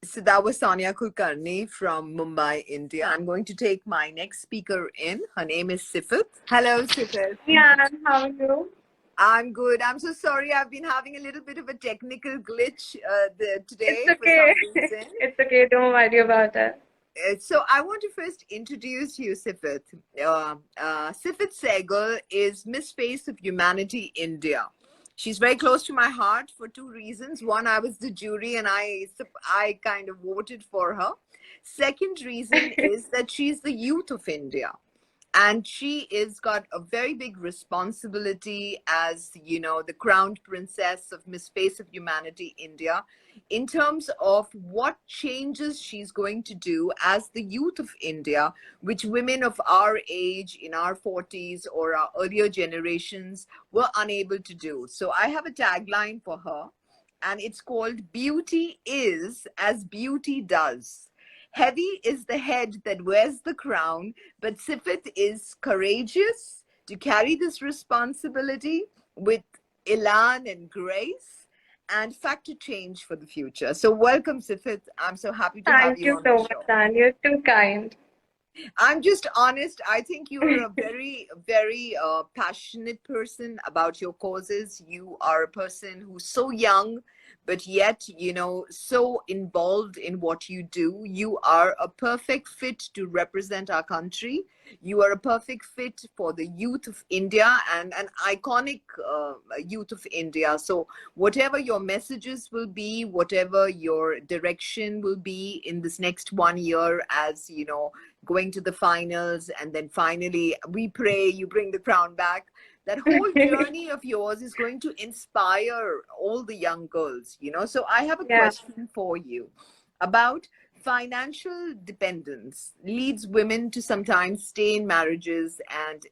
So that was Sonia Kulkarni from Mumbai, India. I'm going to take my next speaker in. Her name is Sifat. Hello, Sifat. Yeah, how are you? I'm good. I'm so sorry. I've been having a little bit of a technical glitch It's today for okay. some reason. It's okay. Don't worry about it. So I want to first introduce you, Sifat. Sifat Sehgal is Miss Face of Humanity India. She's very close to my heart for two reasons. One, I was the jury and I kind of voted for her. Second reason is that she's the youth of India. And she is got a very big responsibility as, the crowned princess of Miss Face of Humanity India, in terms of what changes she's going to do as the youth of India, which women of our age, in our 40s or our earlier generations, were unable to do. So I have a tagline for her, and it's called "Beauty is as beauty does." Heavy is the head that wears the crown, but Sifat is courageous to carry this responsibility with elan and grace and factor change for the future. So welcome, Sifat. I'm so happy to have Thank you you on the so much, show. Dan. You're too kind. I'm just honest. I think you're a very, very passionate person about your causes. You are a person who's so young, but yet, so involved in what you do. You are a perfect fit to represent our country. You are a perfect fit for the youth of India and an iconic youth of India. So whatever your messages will be, whatever your direction will be in this next 1 year, as going to the finals, and then finally we pray you bring the crown back, that whole journey of yours is going to inspire all the young girls. So I have a Yeah. question for you about financial dependence leads women to sometimes stay in marriages and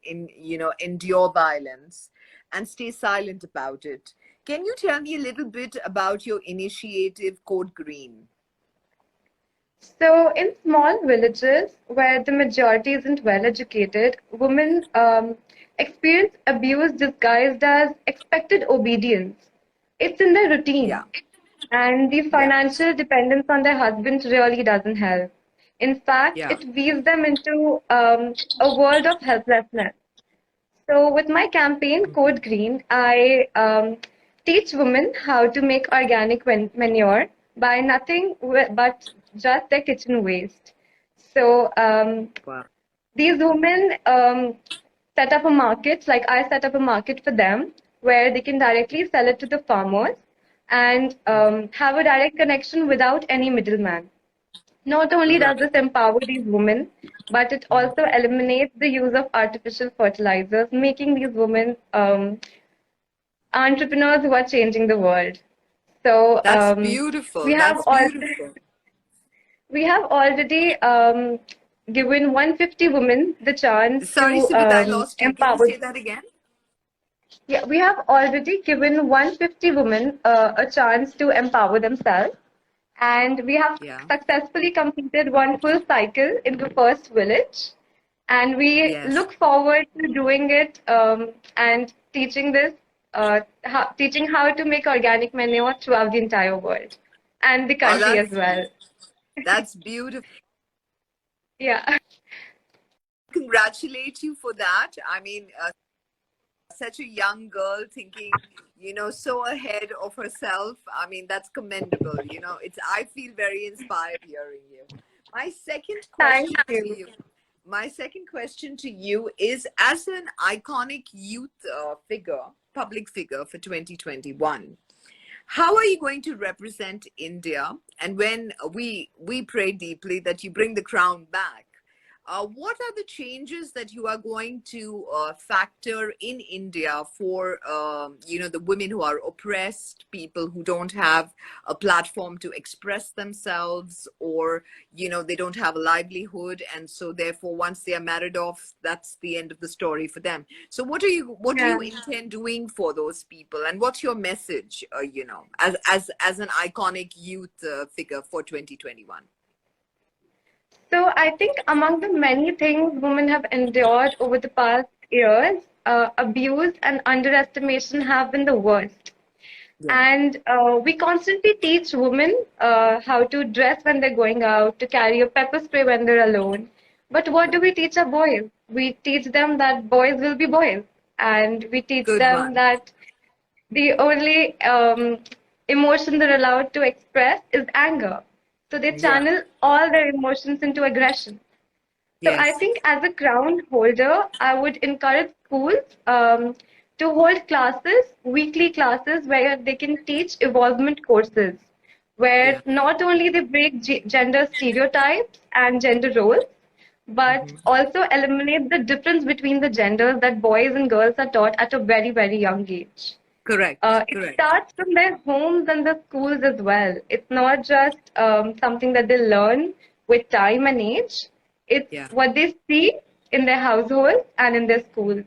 endure violence and stay silent about it. Can you tell me a little bit about your initiative, Code Green? So, in small villages where the majority isn't well educated, women experience abuse disguised as expected obedience. It's in their Yeah. routine. And the Yeah. financial dependence on their husband really doesn't help. In fact, Yeah. it weaves them into a world of helplessness. So, with my campaign, Code Green, I teach women how to make organic manure by nothing but just their kitchen waste. So Wow. these women set up a market, like I set up a market for them, where they can directly sell it to the farmers and have a direct connection without any middleman. Not only does Right. this empower these women, but it also eliminates the use of artificial fertilizers, making these women entrepreneurs who are changing the world. So That's beautiful. we have That's all beautiful. we have already given 150 women the chance Sorry, to Sifat, I lost you. Can you empower. say that again? Yeah, we have already given 150 women a chance to empower themselves, and we have Yeah. successfully completed one full cycle in the first village. And we Yes. look forward to doing it and teaching teaching how to make organic manure throughout the entire world and the Oh, country as well. that's beautiful. Yeah. Congratulate you for that. I mean, such a young girl thinking, so ahead of herself. I mean, that's commendable. I feel very inspired hearing you. My second Thank question to you. you. My second question to you is, as an iconic youth public figure for 2021, how are you going to represent India? And when we pray deeply that you bring the crown back, what are the changes that you are going to factor in India for the women who are oppressed, people who don't have a platform to express themselves, or they don't have a livelihood, and so therefore once they are married off, that's the end of the story for them. So what do you Yeah. intend doing for those people, and what's your message? As an iconic youth figure for 2021. So I think among the many things women have endured over the past years, abuse and underestimation have been the worst. Yeah. And we constantly teach women how to dress when they're going out, to carry a pepper spray when they're alone. But what do we teach our boys? We teach them that boys will be boys. And we teach Good them one. that the only emotion they're allowed to express is anger. So they Yeah. channel all their emotions into aggression. So I Yes. think as a crown holder, I would encourage schools to hold classes, weekly classes, where they can teach evolvement courses, Yeah. where not only they break gender stereotypes and gender roles, but Mhm. also eliminate the difference between the genders that boys and girls are taught at a very, very young age. Correct. It Correct. starts from their homes and the schools as well. It's not just something that they learn with time and age. It's Yeah. what they see in their households and in their schools.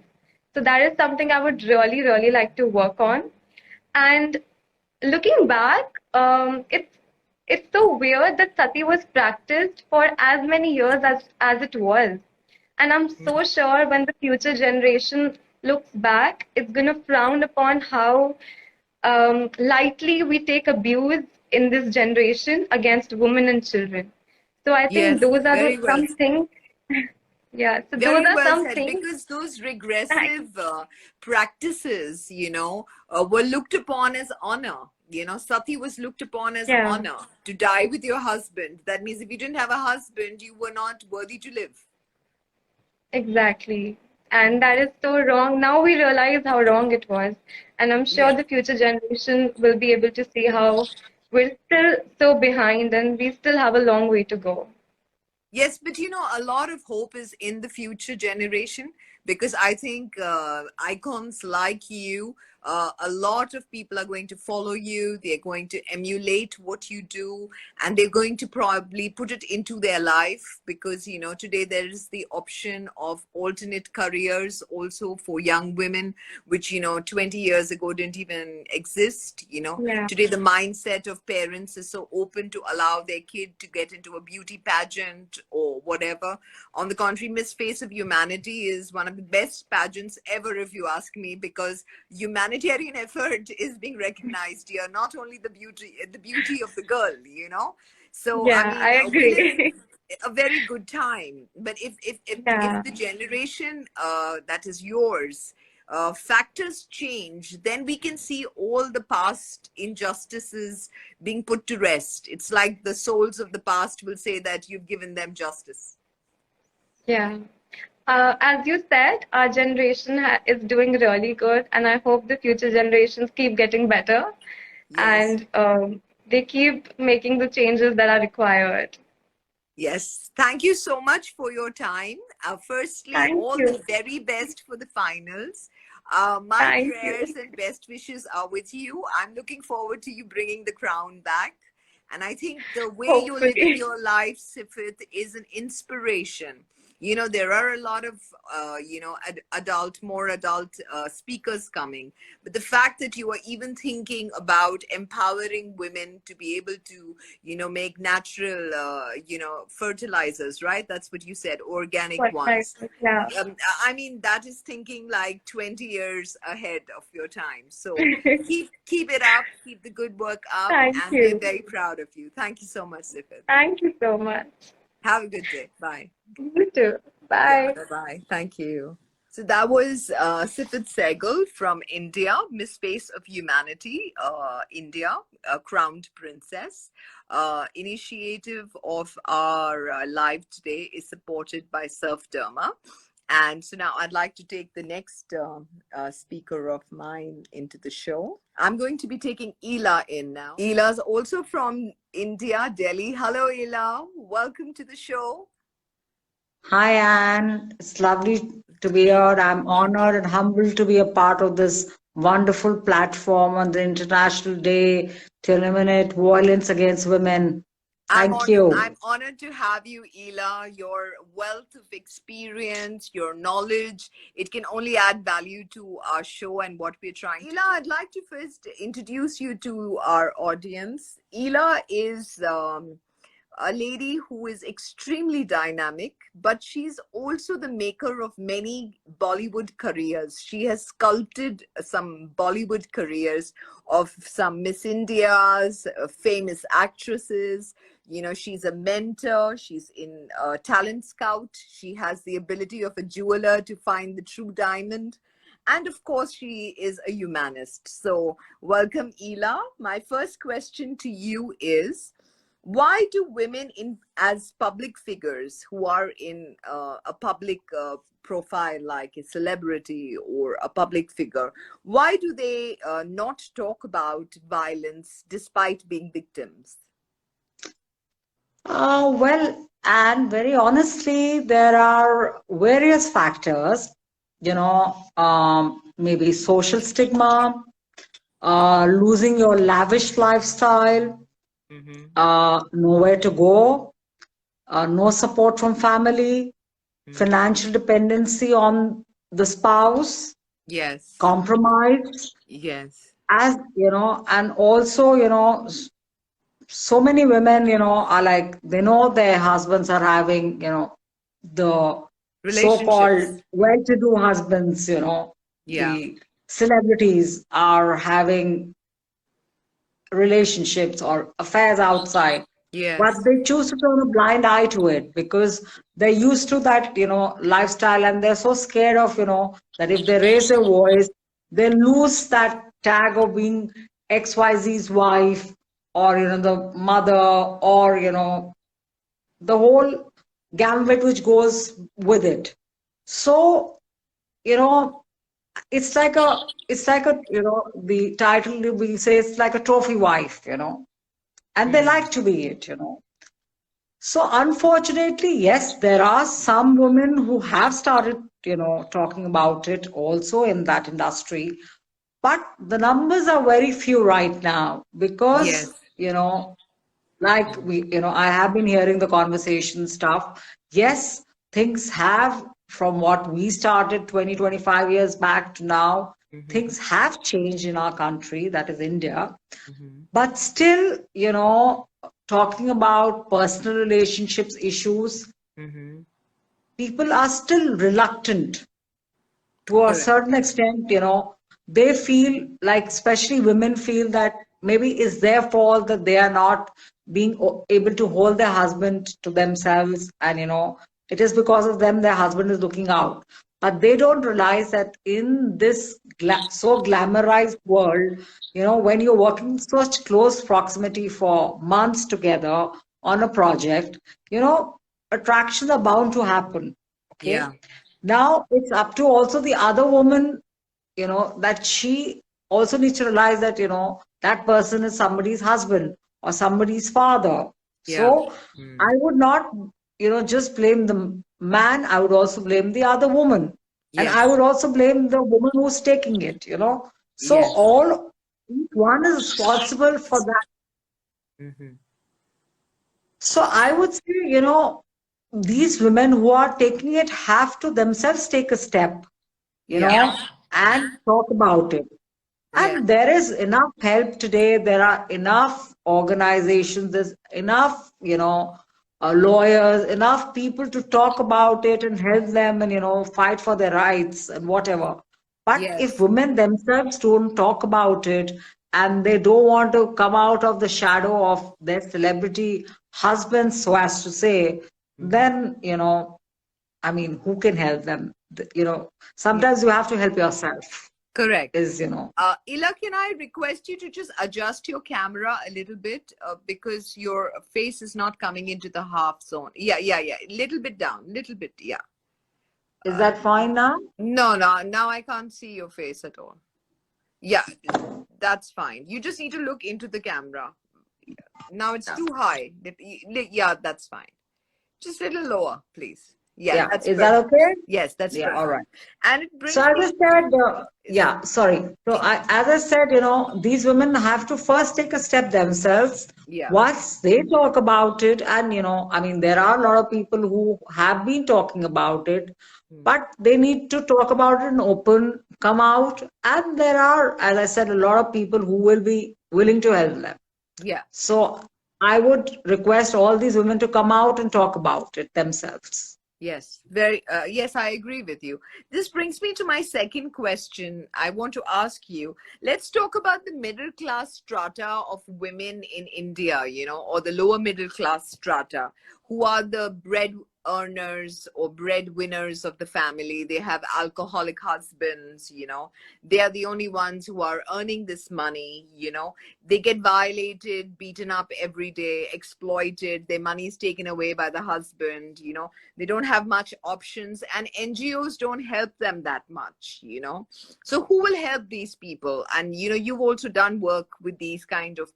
So that is something I would really, really like to work on. And looking back, it's so weird that sati was practiced for as many years as it was. And I'm so sure when the future generation looks back, it's going to frown upon how lightly we take abuse in this generation against women and children. So I think Yes. those are Very well some things. Yeah, so those Very are well some said, things. because those regressive practices, were looked upon as honor. Sati was looked upon as Yeah, honor, to die with your husband. That means if you didn't have a husband, you were not worthy to live. exactly. And that is so wrong. Now we realize how wrong it was. And I'm sure Yeah. the future generation will be able to see how we're still so behind and we still have a long way to go. Yes, but a lot of hope is in the future generation, because I think icons like you, a lot of people are going to follow you. They're going to emulate what you do, and they're going to probably put it into their life, because today there is the option of alternate careers also for young women, which 20 years ago didn't even exist. Yeah, Today the mindset of parents is so open to allow their kid to get into a beauty pageant or whatever. On the contrary, Miss Face of Humanity is one of the best pageants ever, if you ask me, because humanitarian effort is being recognized here, not only the beauty of the girl. So I yeah, mean, I we live in agree. a very good time. But if Yeah, the generation that is yours factors change, then we can see all the past injustices being put to rest. It's like the souls of the past will say that you've given them justice. Yeah. As you said, our generation is doing really good, and I hope the future generations keep getting better Yes. and they keep making the changes that are required. Yes. Thank you so much for your time. Firstly, Thank all you. the very best for the finals. My Thank prayers you. and best wishes are with you. I'm looking forward to you bringing the crown back. And I think the way you're living Hopefully. your life, Sifat, is an inspiration. You know, there are a lot of, more adult speakers coming. But the fact that you are even thinking about empowering women to be able to, make natural, fertilizers, right? That's what you said, organic What I ones. yeah. I mean, that is thinking like 20 years ahead of your time. So keep it up, keep the good work up, Thank and we're you. very proud of you. Thank you so much, Sifat. Thank you so much. Have a good day. Bye. You too. Yeah, Bye. bye-bye. Thank you. So that was Sifat Sehgal from India, Miss Face of Humanity, India, a crowned princess. Initiative of our live today is supported by Suffderma. And so now I'd like to take the next speaker of mine into the show. I'm going to be taking Ila in now. Ila's also from India, Delhi. Hello, Ila. Welcome to the show. Hi, Anne. It's lovely to be here. I'm honored and humbled to be a part of this wonderful platform on the International Day to eliminate violence against women. Thank you. I'm honored to have you, Ila. Your wealth of experience, your knowledge, it can only add value to our show and what we're trying to do. I'd like to first introduce you to our audience. Ila is a lady who is extremely dynamic, but she's also the maker of many Bollywood careers. She has sculpted some Bollywood careers of some Miss Indias, famous actresses. She's a mentor. She's in Talent Scout. She has the ability of a jeweler to find the true diamond. And of course, she is a humanist. So welcome, Ila. My first question to you is, why do women as public figures who are in a public profile, like a celebrity or a public figure, why do they not talk about violence despite being victims? Well, and very honestly, there are various factors, maybe social stigma, losing your lavish lifestyle, nowhere to go, no support from family, financial dependency on the spouse, Yes. compromise, Yes. as and also, so many women, are like, they know their husbands are having, the so-called well-to-do husbands, the celebrities are having relationships or affairs outside. Yes. But they choose to turn a blind eye to it because they're used to that, lifestyle, and they're so scared of, that if they raise their voice, they lose that tag of being XYZ's wife, or, the mother, or, the whole gambit which goes with it. So, it's like a, the title we say it's like a trophy wife, and they like to be it, So unfortunately, yes, there are some women who have started, talking about it also in that industry, but the numbers are very few right now because, like I have been hearing the conversation stuff. Yes, things have, from what we started 20, 25 years back to now, things have changed in our country, that is India. But still, talking about personal relationships issues, people are still reluctant to a certain extent, they feel like, especially women feel that maybe it's their fault that they are not being able to hold their husband to themselves, and it is because of them their husband is looking out. but they don't realize that in this so glamorized world, when you're working in such close proximity for months together on a project, attractions are bound to happen. Okay. Yeah. Now it's up to also the other woman, that she also needs to realize that, that person is somebody's husband or somebody's father. Yeah. So I would not, just blame the man. I would also blame the other woman. And Yes. I would also blame the woman who's taking it, So Yes. each one is responsible for that. Mhm. So I would say, these women who are taking it have to themselves take a step, Yeah. and talk about it. Yeah. And there is enough help today. There are enough organizations, there's enough, lawyers, enough people to talk about it and help them and, fight for their rights and whatever. But if Yes. women themselves don't talk about it and they don't want to come out of the shadow of their celebrity husbands, so as to say, then, I mean, who can help them? Sometimes you have to help yourself. Correct. Ila, can I request you to just adjust your camera a little bit because your face is not coming into the half zone. Yeah. Little bit down, little bit. Yeah. Is that fine now? No. Now I can't see your face at all. Yeah, that's fine. You just need to look into the camera. Now it's too high. Yeah, that's fine. Just a little lower, please. Yeah, that's is perfect. that okay? Yes, that's perfect. All right. And it brings So as I said, sorry. So as I said, these women have to first take a step themselves. Yeah. Once they talk about it, and I mean, there are a lot of people who have been talking about it, but they need to talk about it in open, come out, and there are, as I said, a lot of people who will be willing to help them. Yeah. So I would request all these women to come out and talk about it themselves. Yes, yes, I agree with you. This brings me to my second question. I want to ask you, let's talk about the middle class strata of women in India, or the lower middle class strata, who are the bread earners or breadwinners of the family. They have alcoholic husbands, they are the only ones who are earning this money, they get violated, beaten up every day, exploited, their money is taken away by the husband, they don't have much options, and NGOs don't help them that much, so who will help these people? And you've also done work with these kind of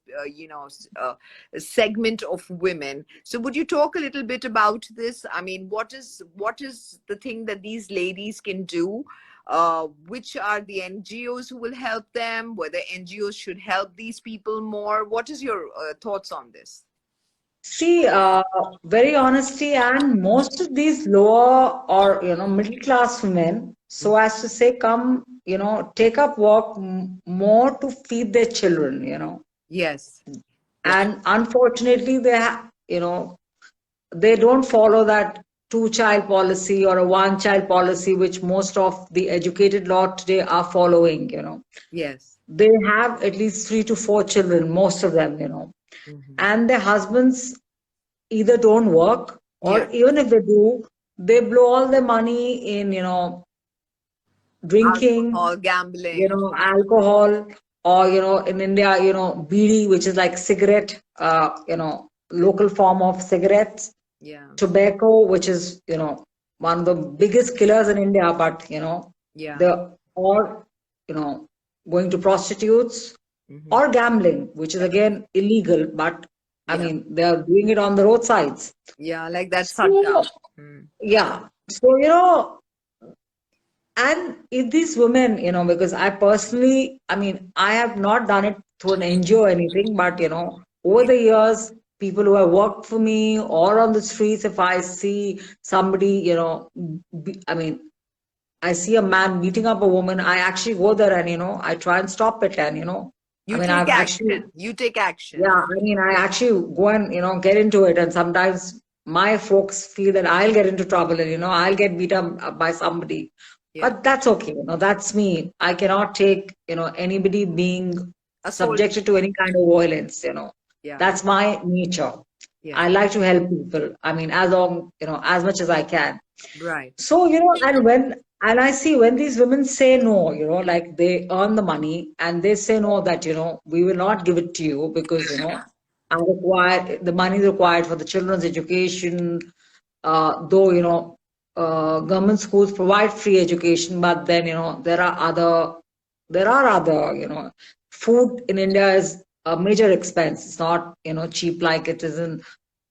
segment of women, so would you talk a little bit about this? I mean, what is the thing that these ladies can do? Which are the NGOs who will help them? Whether NGOs should help these people more? What is your thoughts on this? See, very honestly, and most of these lower or middle class women, so as to say, come take up work more to feed their children. Yes. And unfortunately, they don't follow that 2-child policy or a 1-child policy, which most of the educated lot today are following. Yes. They have at least 3 to 4 children, most of them. And their husbands either don't work, or even if they do, they blow all their money in, drinking, alcohol, gambling, alcohol, or, in India, bidi, which is like cigarette, local form of cigarettes, tobacco, which is, one of the biggest killers in India, but, they're all, going to prostitutes, or gambling, which is again illegal, but I mean, they are doing it on the roadsides. Yeah, like that. So, yeah. So, and if these women, because I personally, I mean, I have not done it through an NGO or anything, but, over the years, people who have worked for me or on the streets, if I see somebody, I mean, I see a man beating up a woman, I actually go there and, I try and stop it and, you take action. You take action. Yeah, I mean, I actually go and, get into it. And sometimes my folks feel that I'll get into trouble and, I'll get beat up by somebody. Yeah. But that's okay. That's me. I cannot take, anybody being subjected to any kind of violence, Yeah. That's my nature. Yeah. I like to help people. I mean, as long, as much as I can. Right. So, and when And I see when these women say no, like they earn the money and they say no, that, we will not give it to you because, I require the money is required for the children's education, though, government schools provide free education, but then, there are other, food in India is a major expense. It's not, cheap like it is in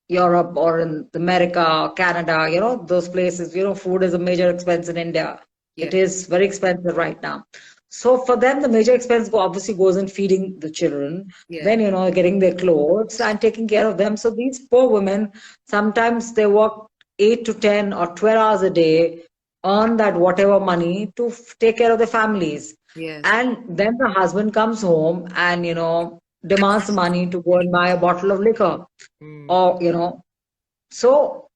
Europe or in America or Canada, those places, food is a major expense in India. Yes. It is very expensive right now. So for them, the major expense obviously goes in feeding the children, Yeah. then, getting their clothes and taking care of them. So these poor women, sometimes they work 8 to 10 or 12 hours a day, earn that whatever money to take care of their families. Yes. And then the husband comes home and, demands money to go and buy a bottle of liquor. Or, so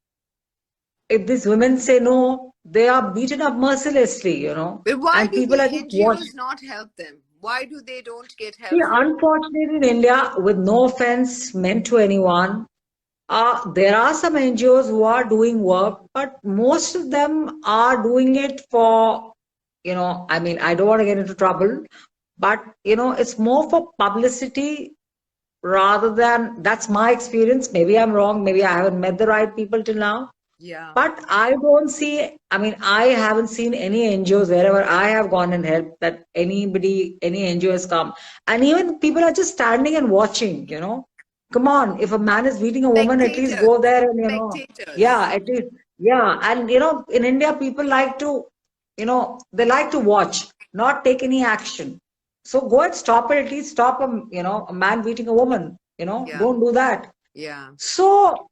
if these women say no, they are beaten up mercilessly, But why and do people the are just watching. NGOs not help them? Why do they don't get help? See, unfortunately, in India, with no offense meant to anyone, there are some NGOs who are doing work, but most of them are doing it for, I mean, I don't want to get into trouble, but, it's more for publicity rather than, that's my experience. Maybe I'm wrong. Maybe I haven't met the right people till now. Yeah. But I don't see, I haven't seen any NGOs wherever I have gone and helped that any NGO has come. And even people are just standing and watching, Come on, if a man is beating a woman, at least go there and, Spectators. yeah, at least, yeah. And, in India, people like to, they like to watch, not take any action. So go and stop it, at least stop a man beating a woman, Yeah. don't do that. Yeah. So,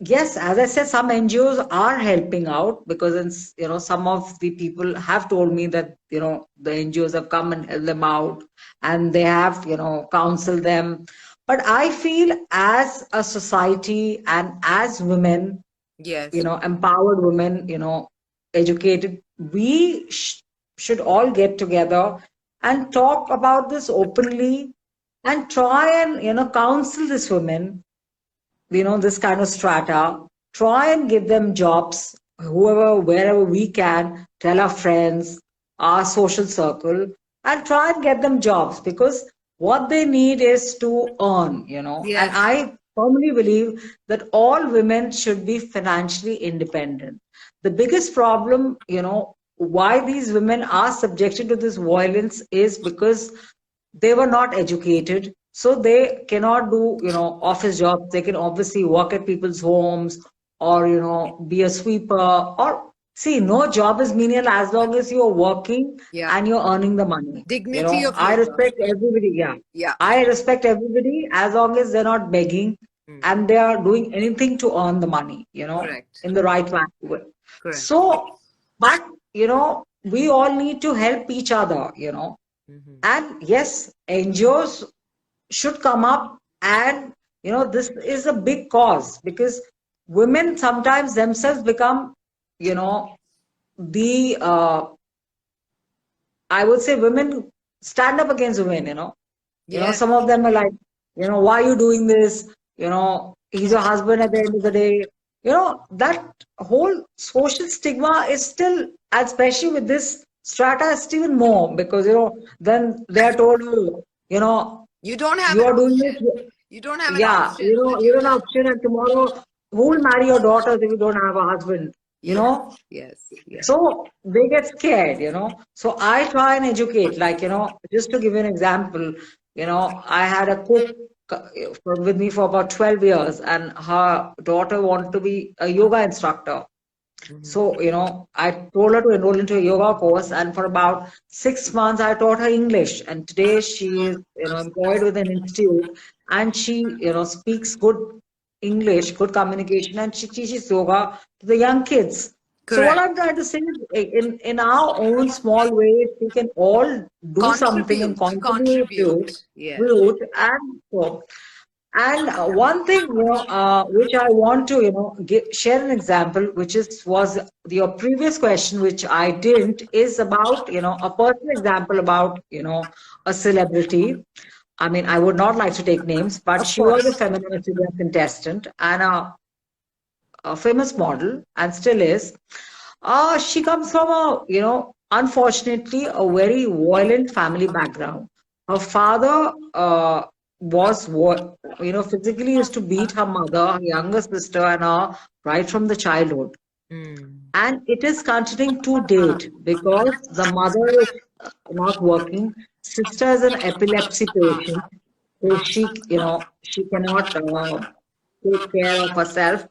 yes, as I said, some NGOs are helping out because, some of the people have told me that, the NGOs have come and helped them out and they have, counseled them. But I feel as a society and as women, Yes. empowered women, educated, we should all get together and talk about this openly and try and, counsel these women, this kind of strata, try and give them jobs, wherever we can, tell our friends, our social circle, and try and get them jobs because what they need is to earn, Yes. And I firmly believe that all women should be financially independent. The biggest problem, why these women are subjected to this violence is because they were not educated, so they cannot do office jobs. They can obviously work at people's homes or be a sweeper, or see, no job is menial as long as you're working and you're earning the money. Dignity of I labor. respect everybody. Yeah. I respect everybody as long as they're not begging and they are doing anything to earn the money, Correct. in the right way. Correct. So, but we all need to help each other, and yes, NGOs should come up and, this is a big cause because women sometimes themselves become, the, I would say women stand up against women, Yes. some of them are like, why are you doing this? He's your husband at the end of the day. That whole social stigma is still, especially with this strata, is even more because, then they are told, You don't have you an are doing option. this. You don't have an Yeah, option. you don't have option, and tomorrow, who will marry your daughters if you don't have a husband? Yes. Yes. So they get scared, So I try and educate, like, just to give you an example, I had a cook with me for about 12 years, and her daughter wanted to be a yoga instructor. So, I told her to enroll into a yoga course, and for about 6 months, I taught her English. And today she is, employed with an institute, and she, speaks good English, good communication, and she teaches yoga to the young kids. So what I'm trying to say is, in our own small ways, we can all do something and contribute to Yes. root and so. And one thing, which I want to, share an example, which was your previous question, which I didn't, is about, a personal example about, a celebrity. I mean, I would not like to take names, but Of she was a course. femininity contestant and a famous model and still is. She comes from unfortunately, a very violent family background. Her father physically used to beat her mother, her younger sister, and her right from the childhood. And it is continuing to date because the mother is not working. Sister is an epilepsy patient, so she cannot take care of herself.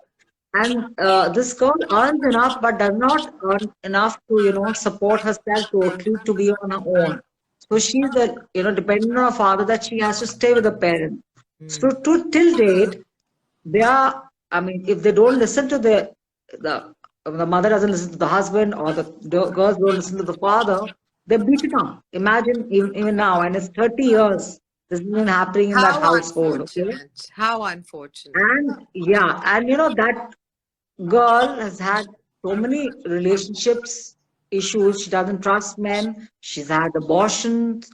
And this girl earns enough, but does not earn enough to, support herself totally to be on her own. So she's dependent on her father that she has to stay with the parent. So till date, they are, I mean, if they don't listen to the mother doesn't listen to the husband or the girls don't listen to the father, they're beaten up. Imagine even now, and it's 30 years. This has been happening in that How household. Okay? unfortunate. How unfortunate. And yeah, and that girl has had so many relationships issues. She doesn't trust men. She's had abortions.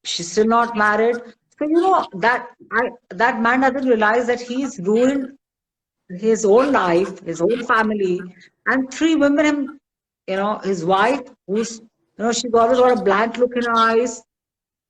She's still not married. So that man doesn't realize that he's ruined his own life, his own family, and three women. His wife, who's she's always got a blank look in her eyes.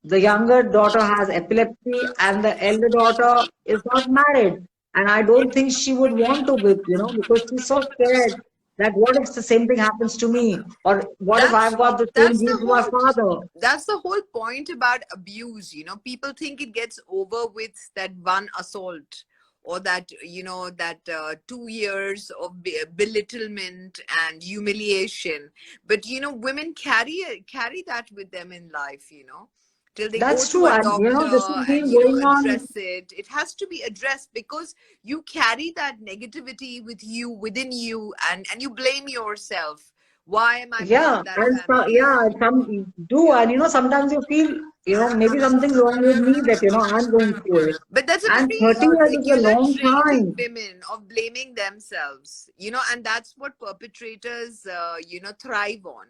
The younger daughter has epilepsy, and the elder daughter is not married. And I don't think she would want to be, because she's so scared that what if the same thing happens to me, or what if I've got the same genes to my father? That's the whole point about abuse. People think it gets over with that one assault, or that 2 years of belittlement and humiliation. But women carry that with them in life. Till they That's go true, to a and this doctor has been and going on. address it. It has to be addressed because you carry that negativity within you, and you blame yourself. Why am I Yeah, from that and family? some do, and sometimes you feel, maybe something's wrong with me that I'm going through it. But that's a And very 30 years is a regular long trait in time. women of blaming themselves, and that's what perpetrators, thrive on,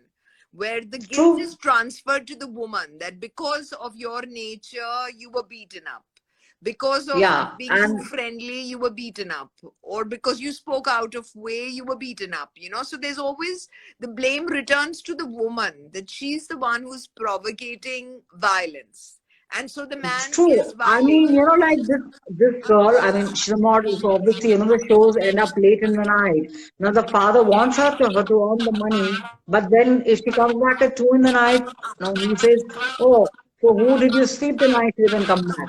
where the It's guilt true. is transferred to the woman, that because of your nature, you were beaten up. Because of Yeah, being too and friendly, you were beaten up. Or because you spoke out of way, you were beaten up. So there's always the blame returns to the woman, that she's the one who's provocating violence. And so the it's man is true. I mean, violated. like this girl, I mean, she's a model, so obviously, the shows end up late in the night. Now the father wants her to earn the money, but then if she comes back at 2 in the night, now he says, "Oh, so who did you sleep the night with and come back?"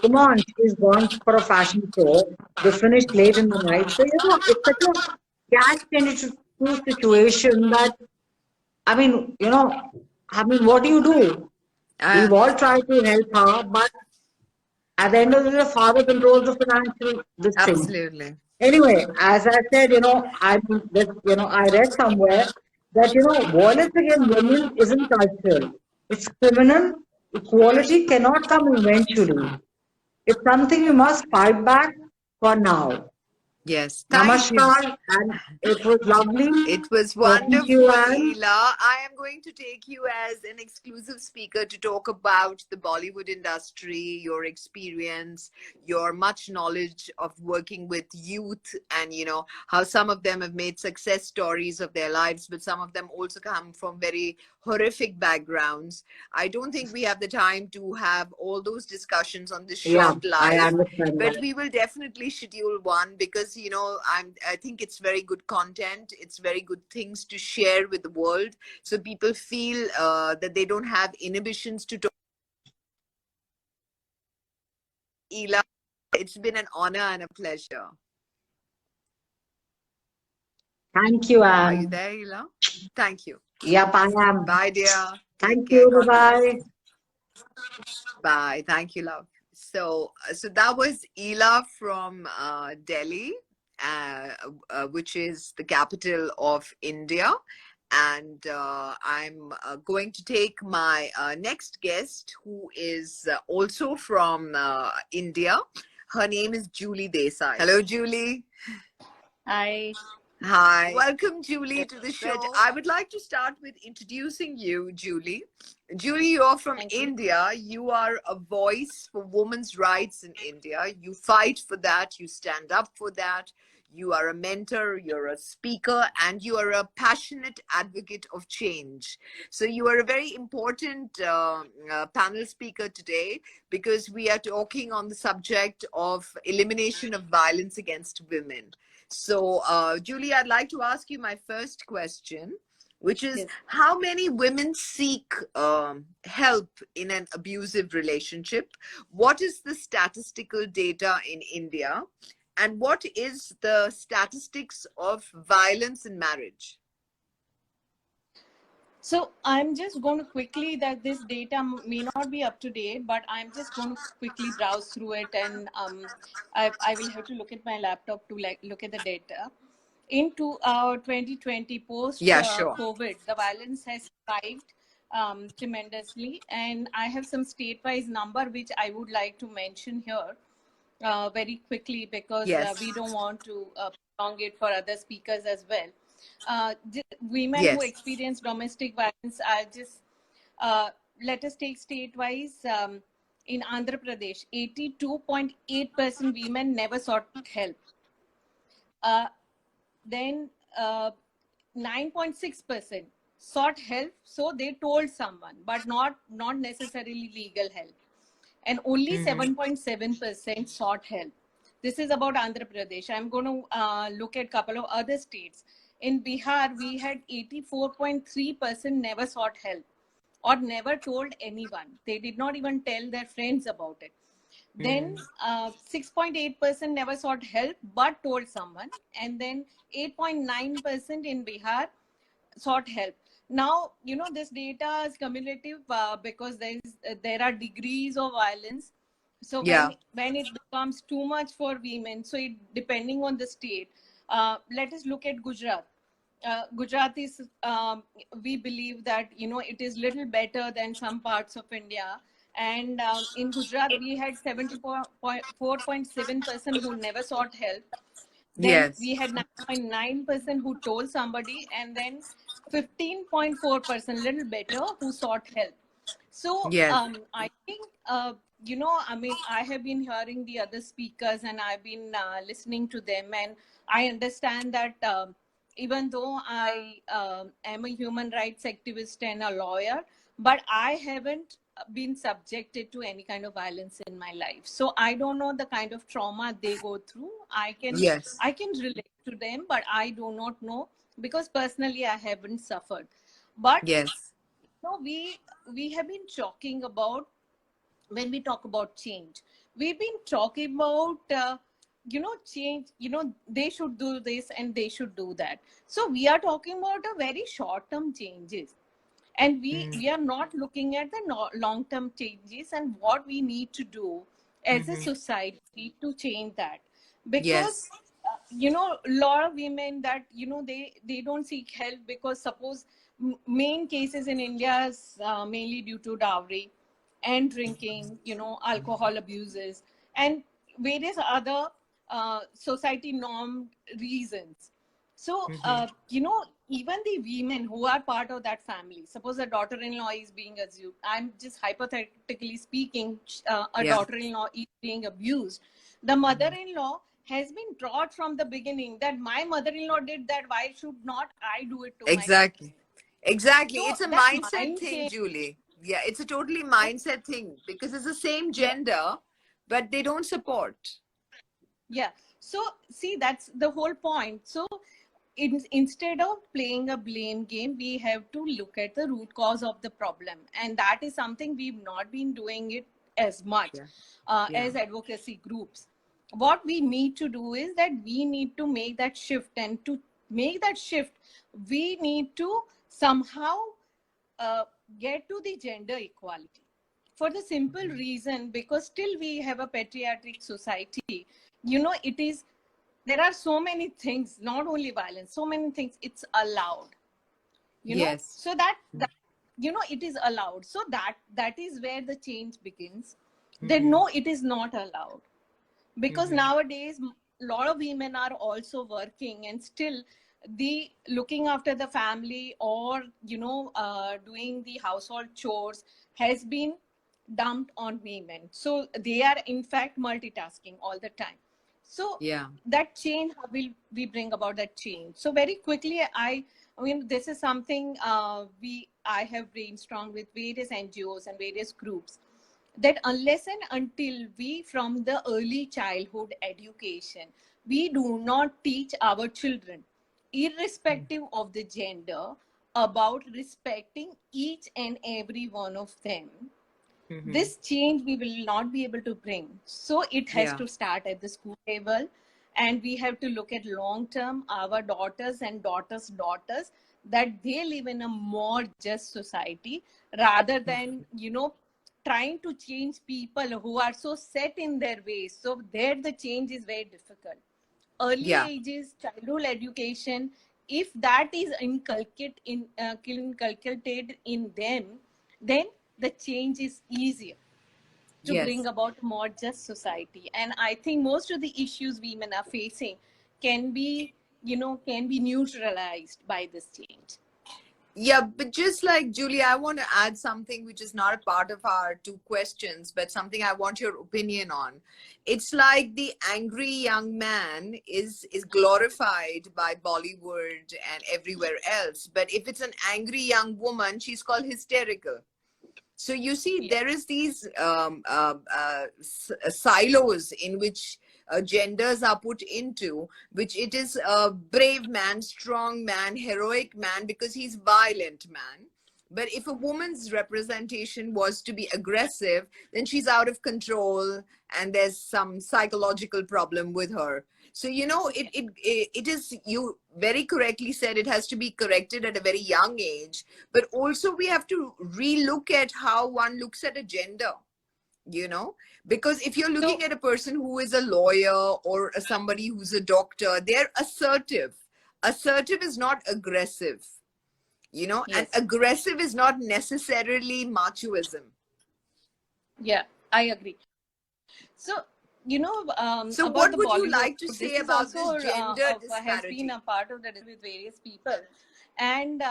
Come on, she's gone for a fashion show. They finished late in the night. So, it's such a catch-22 situation that, I mean, what do you do? We've all tried to help her, but at the end of the day, the father controls the financial this thing. Absolutely. Anyway, as I said, I read somewhere that violence against women isn't cultural. It's criminal. Equality cannot come eventually. It's something we must fight back for now. Yes. Thank you. Namaskar, and it was lovely It was talking to you, wonderful, Anne. Ila. I am going to take you as an exclusive speaker to talk about the Bollywood industry, your experience, your much knowledge of working with youth, and how some of them have made success stories of their lives, but some of them also come from very horrific backgrounds. I don't think we have the time to have all those discussions on this Yeah, short I live, understand but that. we will definitely schedule one, because I think it's very good content. It's very good things to share with the world, so people feel that they don't have inhibitions to talk. Ila, it's been an honor and a pleasure. Thank you, Are you Anne. there, Ila? Thank you. Yep, I am. Bye, dear. Take Thank care. you. God bless. Bye-bye. Bye. Thank you, love. So that was Ila from Delhi, which is the capital of India. And I'm going to take my next guest, who is also from India. Her name is Julie Desai. Hello, Julie. Hi. Hi. Welcome, Julie, to the show. I would like to start with introducing you, Julie. Julie, you're from Thank you. India. You are a voice for women's rights in India. You fight for that. You stand up for that. you are a mentor, you're a speaker, and you are a passionate advocate of change. So you are a very important panel speaker today, because we are talking on the subject of elimination of violence against women. So, Julie, I'd like to ask you my first question, which is, Yes. how many women seek help in an abusive relationship? What is the statistical data in India? And what is the statistics of violence in marriage? So I'm just going to quickly, that this data may not be up to date, but I'm just going to quickly browse through it, and I will have to look at my laptop to look at the data. Into 2020, post Yeah, sure. COVID, the violence has spiked tremendously, and I have some state-wise number which I would like to mention here very quickly, because Yes. we don't want to prolong it for other speakers as well. Women who Yes. experience domestic violence, I just let us take state-wise. In Andhra Pradesh, 82.8% women never sought help. Then 9.6% sought help, so they told someone, but not necessarily legal help. And only 7.7% sought help. This is about Andhra Pradesh. I'm going to look at a couple of other states. In Bihar, we had 84.3% never sought help or never told anyone. They did not even tell their friends about it. Then 6.8% never sought help but told someone. And then 8.9% in Bihar sought help. Now, you know, this data is cumulative because there are degrees of violence. So Yeah. when it becomes too much for women, so it depending on the state. Let us look at Gujarat. Gujarat is, we believe that, you know, it is little better than some parts of India. And in Gujarat, we had 74.7% who never sought help. Then Yes. we had 9.9% who told somebody, and then 15.4%, little better, who sought help. So Yes. I think, you know, I mean, I have been hearing the other speakers, and I've been listening to them, and I understand that even though I am a human rights activist and a lawyer, but I haven't been subjected to any kind of violence in my life. So I don't know the kind of trauma they go through. I can relate to them, but I do not know, because personally I haven't suffered. But Yes. no, we have been talking about, when we talk about change, we've been talking about you know, change, you know, they should do this and they should do that. So we are talking about a very short term changes, and we are not looking at the long term changes and what we need to do as a society to change that. Because Yes. you know, a lot of women that, you know, they don't seek help because, suppose, main cases in India is mainly due to dowry and drinking, you know, alcohol abuses and various other society norm reasons. So you know, even the women who are part of that family, suppose a daughter-in-law is being assumed, I'm just hypothetically speaking, a Yeah. daughter-in-law is being abused, the mother-in-law has been taught from the beginning that my mother-in-law did that, why should not I do it to my daughter? Exactly. Exactly. So It's a that mindset mind thing, change. Julie. Yeah, it's a totally mindset thing, because it's the same gender, but they don't support. Yeah. So see, that's the whole point. So instead of playing a blame game, we have to look at the root cause of the problem, and that is something we've not been doing it as much Yeah. Yeah. as advocacy groups. What we need to do is that we need to make that shift, and to make that shift, we need to somehow uh, get to the gender equality, for the simple reason, because still we have a patriarchic society. You know, it is, there are so many things, not only violence, so many things it's allowed, you know. Yes. So that you know, it is allowed, so that is where the change begins. Then no, it is not allowed, because nowadays a lot of women are also working, and still the looking after the family, or you know, doing the household chores has been dumped on women, so they are in fact multitasking all the time. So Yeah. that change, how will we bring about that change? So very quickly, I mean, this is something I have brainstormed with various NGOs and various groups, that unless and until we, from the early childhood education, we do not teach our children, irrespective of the gender, about respecting each and every one of them, this change we will not be able to bring. So it has Yeah. to start at the school level, and we have to look at long term, our daughters and daughters' daughters, that they live in a more just society, rather than, you know, trying to change people who are so set in their ways. So there the change is very difficult. Early Yeah. ages, childhood education, if that is inculcated in them, then the change is easier to Yes. bring about a more just society. And I think most of the issues women are facing can be, you know, can be neutralized by this change. Yeah, but just like Julie, I want to add something which is not a part of our two questions, but something I want your opinion on. It's like the angry young man is glorified by Bollywood and everywhere else. But if it's an angry young woman, she's called hysterical. So you see, there is these silos in which genders are put into, which it is a brave man, strong man, heroic man, because he's violent man. But if a woman's representation was to be aggressive, then she's out of control and there's some psychological problem with her. So, you know, it is, you very correctly said, it has to be corrected at a very young age. But also we have to relook at how one looks at a gender, you know, because if you're looking at a person who is a lawyer or somebody who's a doctor, they're assertive. Assertive is not aggressive, you know, and aggressive is not necessarily machoism. Yeah, I agree. So, you know, so about what the would you Bollywood, like to say about also, this gender has disparity? been a part of that with various people. And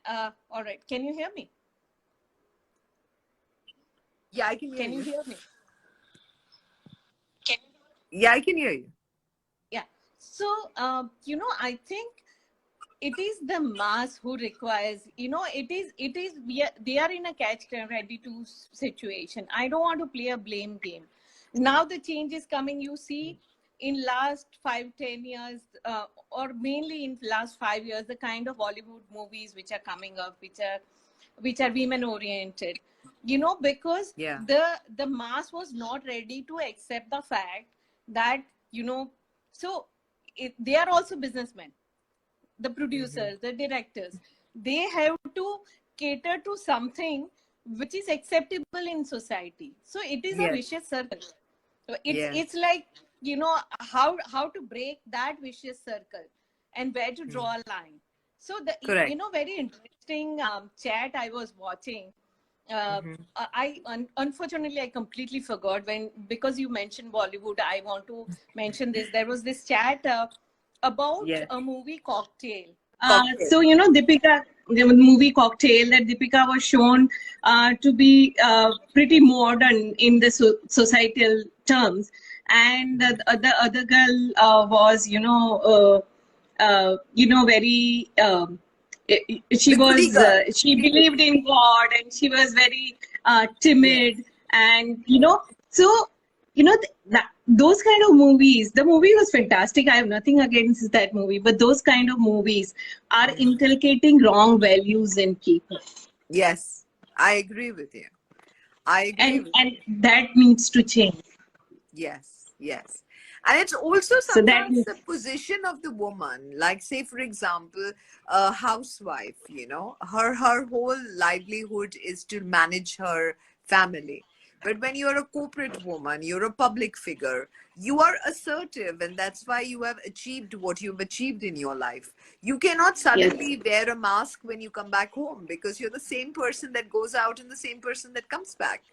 all right, can you hear me? Yeah, I can hear Can you hear me? Yeah, I can hear you. Yeah. So, you know, I think it is the mass who requires, you know, they are in a catch-22 situation. I don't want to play a blame game. Now the change is coming, you see, in last 5-10 years, or mainly in last 5 years, the kind of Bollywood movies which are coming up, which are women oriented, you know, because the mass was not ready to accept the fact that, you know, so they are also businessmen, the producers, the directors, they have to cater to something which is acceptable in society. So it is a vicious circle. So it's like, you know, how to break that vicious circle and where to draw a line. So the you know, very interesting chat I was watching. Unfortunately I completely forgot, because you mentioned Bollywood, I want to mention this. There was this chat about a movie Cocktail. So, you know, Deepika, the movie Cocktail, that Deepika was shown to be pretty modern in the societal terms. And the other girl was, you know, very, she believed in God, and she was very timid. And, you know, so, you know, those kind of movies, the movie was fantastic. I have nothing against that movie, but those kind of movies are inculcating wrong values in people. Yes, I agree with you. And that needs to change. Yes, yes. And it's also sometimes the position of the woman, like say, for example, a housewife, you know, her whole livelihood is to manage her family. But when you're a corporate woman, you're a public figure, you are assertive, and that's why you have achieved what you've achieved in your life. You cannot suddenly wear a mask when you come back home, because you're the same person that goes out and the same person that comes back.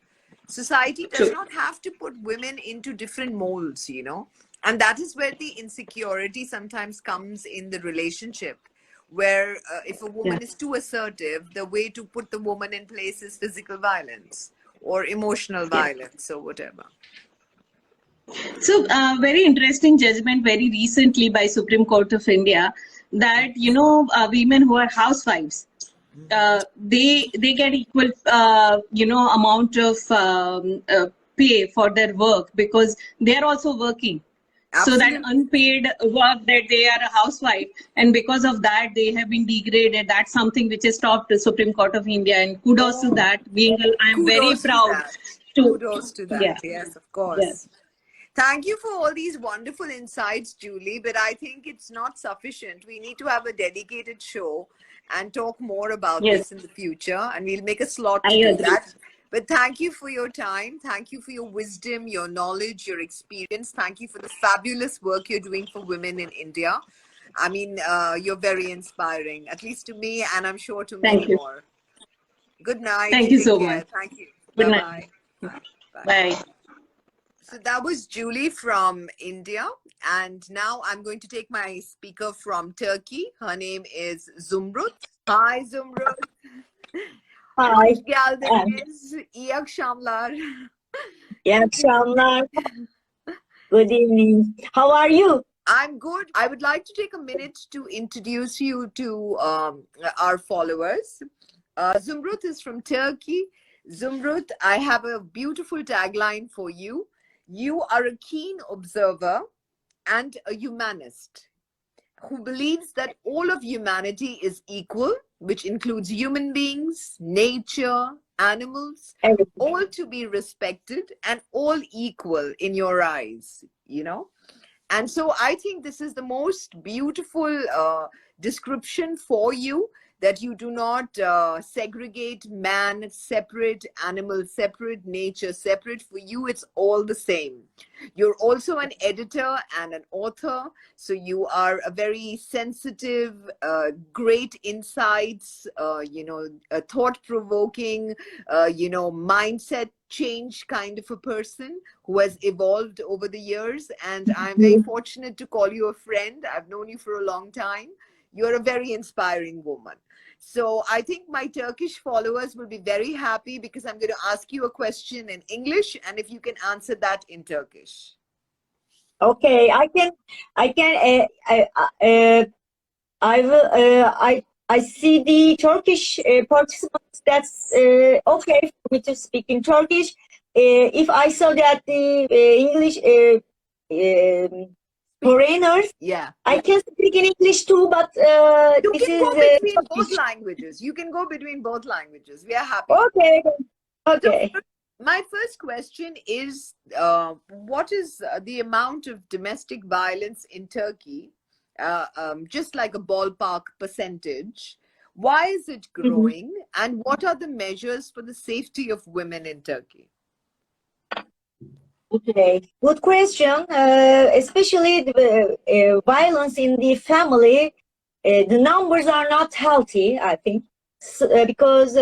Society does not have to put women into different molds, you know, and that is where the insecurity sometimes comes in the relationship, where if a woman is too assertive, the way to put the woman in place is physical violence or emotional violence or whatever. So, very interesting judgment very recently by Supreme Court of India that women who are housewives, they get equal amount of pay for their work because they are also working. So that Absolutely. unpaid work that they are a housewife, and because of that they have been degraded. That's something which has stopped the Supreme Court of India, and kudos to that. I am very Kudos to proud that. to Kudos to that. yeah. Yes, of Yes. course. Thank you for all these wonderful insights, Julie, but I think it's not sufficient. We need to have a dedicated show and talk more about Yes, this in the future, and we'll make a slot I to do agree. that. But thank you for your time. Thank you for your wisdom, your knowledge, your experience. Thank you for the fabulous work you're doing for women in India. I mean, you're very inspiring, at least to me, and I'm sure to many Thank you. more. Good night. Thank you Take so care. much. Thank you. Good Bye-bye. night. Bye. Bye. Bye. So that was Julie from India. And now I'm going to take my speaker from Turkey. Her name is Zümrüt. Hi Zümrüt. Hi. Hoş geldiniz. İyi akşamlar. İyi akşamlar. Good evening. How are you? I'm good. I would like to take a minute to introduce you to our followers. Zümrüt is from Turkey. Zümrüt, I have a beautiful tagline for you. You are a keen observer and a humanist who believes that all of humanity is equal, which includes human beings, nature, animals, Everything. all to be respected and all equal in your eyes, And so I think this is the most beautiful description for you, that you do not segregate man separate, animal separate, nature separate. For you, it's all the same. You're also an editor and an author. So you are a very sensitive, great insights, a thought-provoking, mindset change kind of a person who has evolved over the years. And I'm very fortunate to call you a friend. I've known you for a long time. You're a very inspiring woman. So I think my Turkish followers will be very happy because I'm going to ask you a question in English, and if you can answer that in Turkish. Okay, I see the Turkish participants. That's okay for me to speak in Turkish. If I saw that the English foreigners, Yeah. I can speak in English too, but You this can go is between both languages. You can go between both languages. We are happy. okay. Okay. So my first question is, what is the amount of domestic violence in Turkey? Just like a ballpark percentage. Why is it growing? And what are the measures for the safety of women in Turkey? Okay, good question. Especially the violence in the family, the numbers are not healthy, I think, because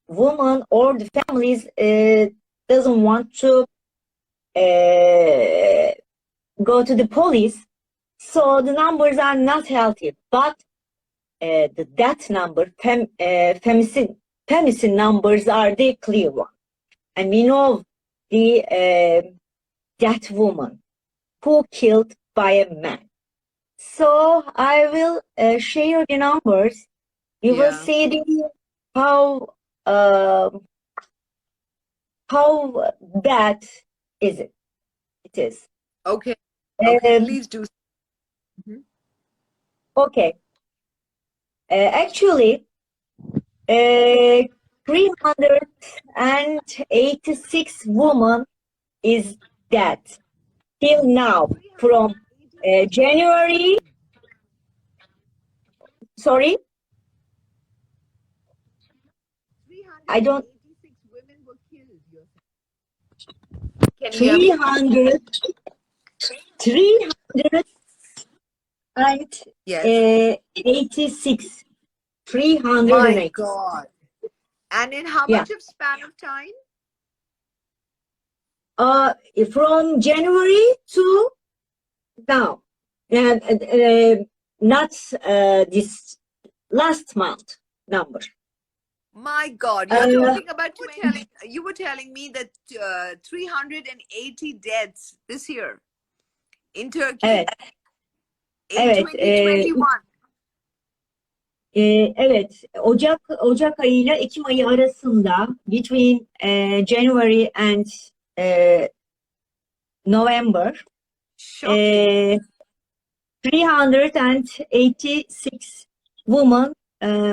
women or the families doesn't want to go to the police, so the numbers are not healthy. But the death number, femicide numbers are the clear one, and we know the that woman who killed by a man. So I will share the numbers. You will see how bad is it. It is. Okay. Okay. Please do. Okay. Actually, 386 women is dead till now from January. Sorry, I don't. 386 women were killed. 386. 386. My God. And in how much of span of time? From January to now, and not this last month number. My God, you're talking about you were telling me that 380 deaths this year in Turkey Evet, in evet, 2021. evet. Ocak ayı ile Ekim ayı arasında, between January and November, Shocking. 386 women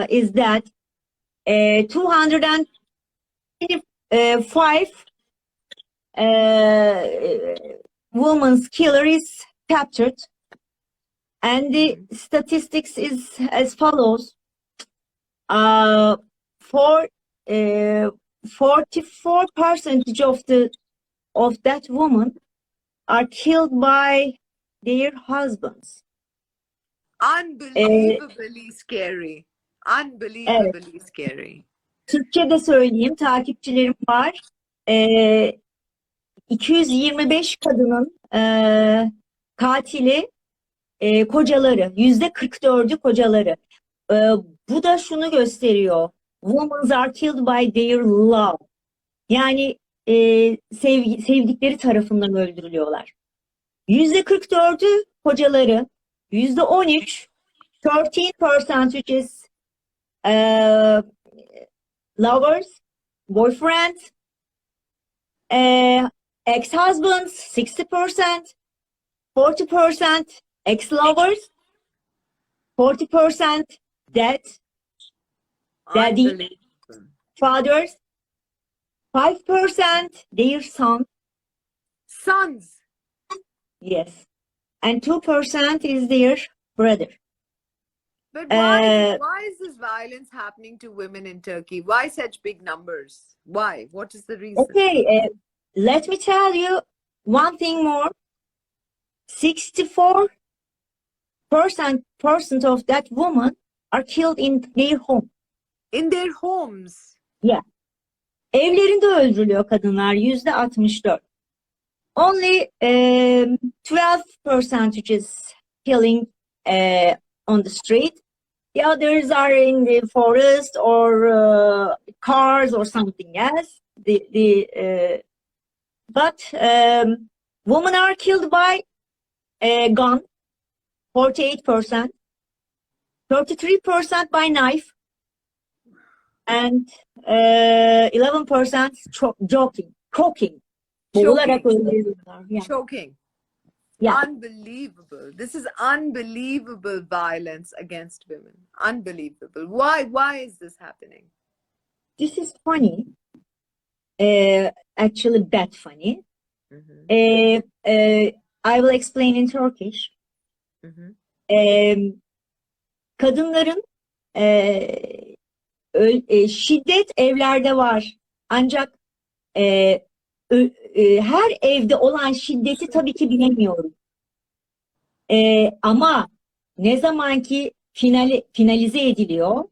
is dead. 225 women's killer is captured, and the statistics is as follows: for 44% of that woman are killed by their husbands. Unbelievably scary. Evet, Unbelievably scary. Türkçe de söyleyeyim, takipçilerim var. 225 kadının katili kocaları, %44'ü kocaları. Bu da şunu gösteriyor: women are killed by their love. Yani sevdikleri tarafından öldürülüyorlar. %44'ü kocaları, %13, 13% which is lovers, boyfriend, ex-husbands, 60%, 40% ex-lovers, 40% daddy, Unbelievable. fathers, 5% their son, Sons. yes, and 2% is their brother. But why is this violence happening to women in Turkey? Why such big numbers? Why? What is the reason? Okay, let me tell you one thing more. 64% of that woman are killed in their home. In their homes. Yeah. Evlerinde öldürülüyor kadınlar, %64. Only 12% which is killing on the street. The others are in the forest or cars or something else. But women are killed by a gun, 48%, 33% by knife, and 11% choking. Boğularak öldürüyorlar. Yeah. Choking. Yeah. Unbelievable. This is unbelievable violence against women. Unbelievable. Why is this happening? This is funny. Actually, bad funny. I will explain in Turkish. Kadınların şiddet evlerde var. Ancak her evde olan şiddeti tabii ki bilemiyorum. Ama ne zaman ki finalize ediliyor,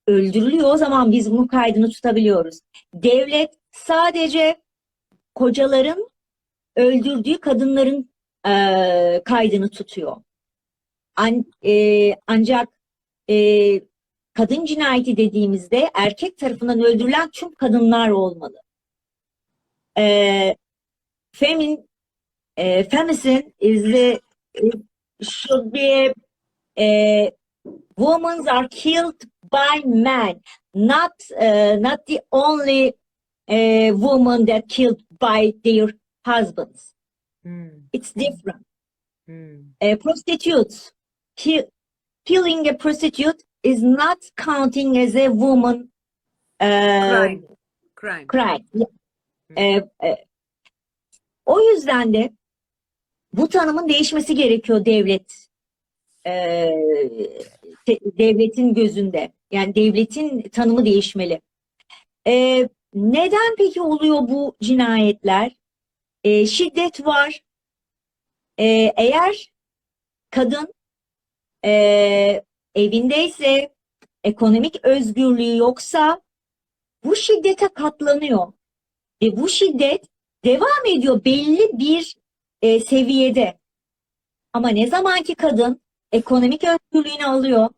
öldürülüyor, o zaman biz bunun kaydını tutabiliyoruz. Devlet sadece kocaların öldürdüğü kadınların kaydını tutuyor. Ancak kadın cinayeti dediğimizde erkek tarafından öldürülen tüm kadınlar olmalı. Femicide should be women are killed by men, not the only woman that killed by their husbands. It's different. Prostitutes, killing a prostitute is not counting as a woman crime. O yüzden de bu tanımın değişmesi gerekiyor devletin gözünde. Yani devletin tanımı değişmeli. Neden peki oluyor bu cinayetler? Şiddet var. Eğer kadın evindeyse, ekonomik özgürlüğü yoksa bu şiddete katlanıyor. Ve bu şiddet devam ediyor belli bir seviyede. Ama ne zaman ki kadın ekonomik özgürlüğünü alıyor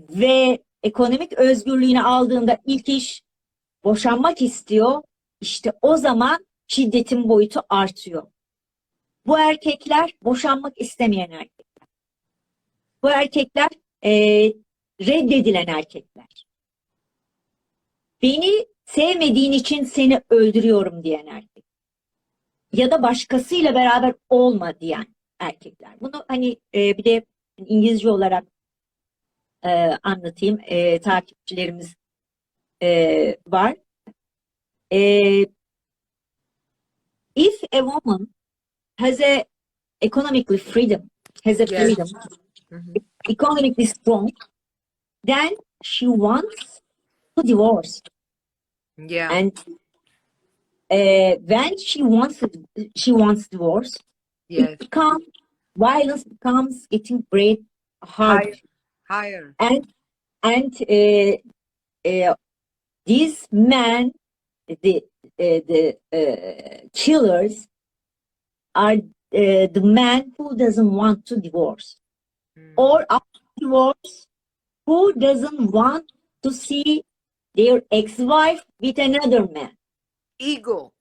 ve ekonomik özgürlüğünü aldığında ilk iş boşanmak istiyor. İşte o zaman şiddetin boyutu artıyor. Bu erkekler boşanmak istemeyen erkekler. Bu erkekler reddedilen erkekler. Beni sevmediğin için seni öldürüyorum diyen erkek. Ya da başkasıyla beraber olma diyen erkekler. Bunu hani bir de İngilizce olarak anlatayım. Takipçilerimiz var. If a woman has a economically freedom, has a Yes. freedom, economically strong, then she wants to divorce. Yeah. And when she wants divorce, Yes. violence becomes getting great harder. Higher. And these men, the killers, are the man who doesn't want to divorce, or after divorce, who doesn't want to see their ex-wife with another man. Ego.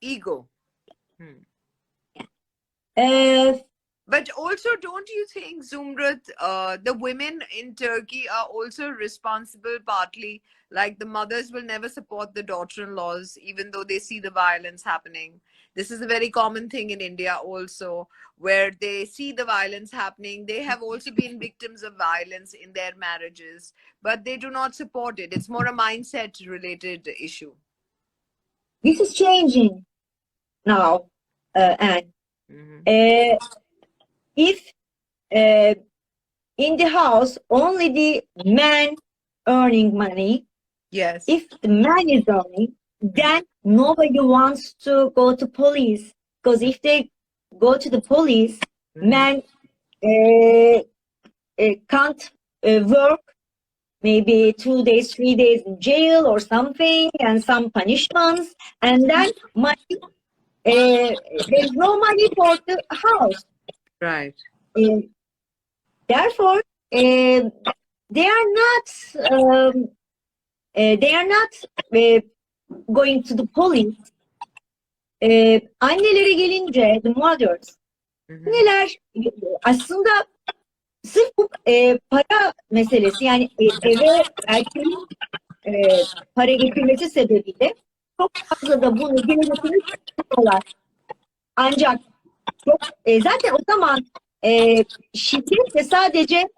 But also, don't you think, Zümrüt, the women in Turkey are also responsible partly, like the mothers will never support the daughter-in-laws, even though they see the violence happening. This is a very common thing in India also, where they see the violence happening. They have also been victims of violence in their marriages, but they do not support it. It's more a mindset-related issue. This is changing now, and if in the house only the man earning money, Yes. if the man is earning, then nobody wants to go to police, because if they go to the police, man can't work, maybe 2 days, 3 days in jail or something, and some punishments, and then money, there's no money for the house. Right. Therefore, they are not going to the police. Annelere gelince, the mothers, neler aslında sırf bu para meselesi, yani eve erkeğin para getirmesi sebebiyle çok fazla da bunu gerektiğini tutuyorlar. Ancak zaten o zaman şiddet de sadece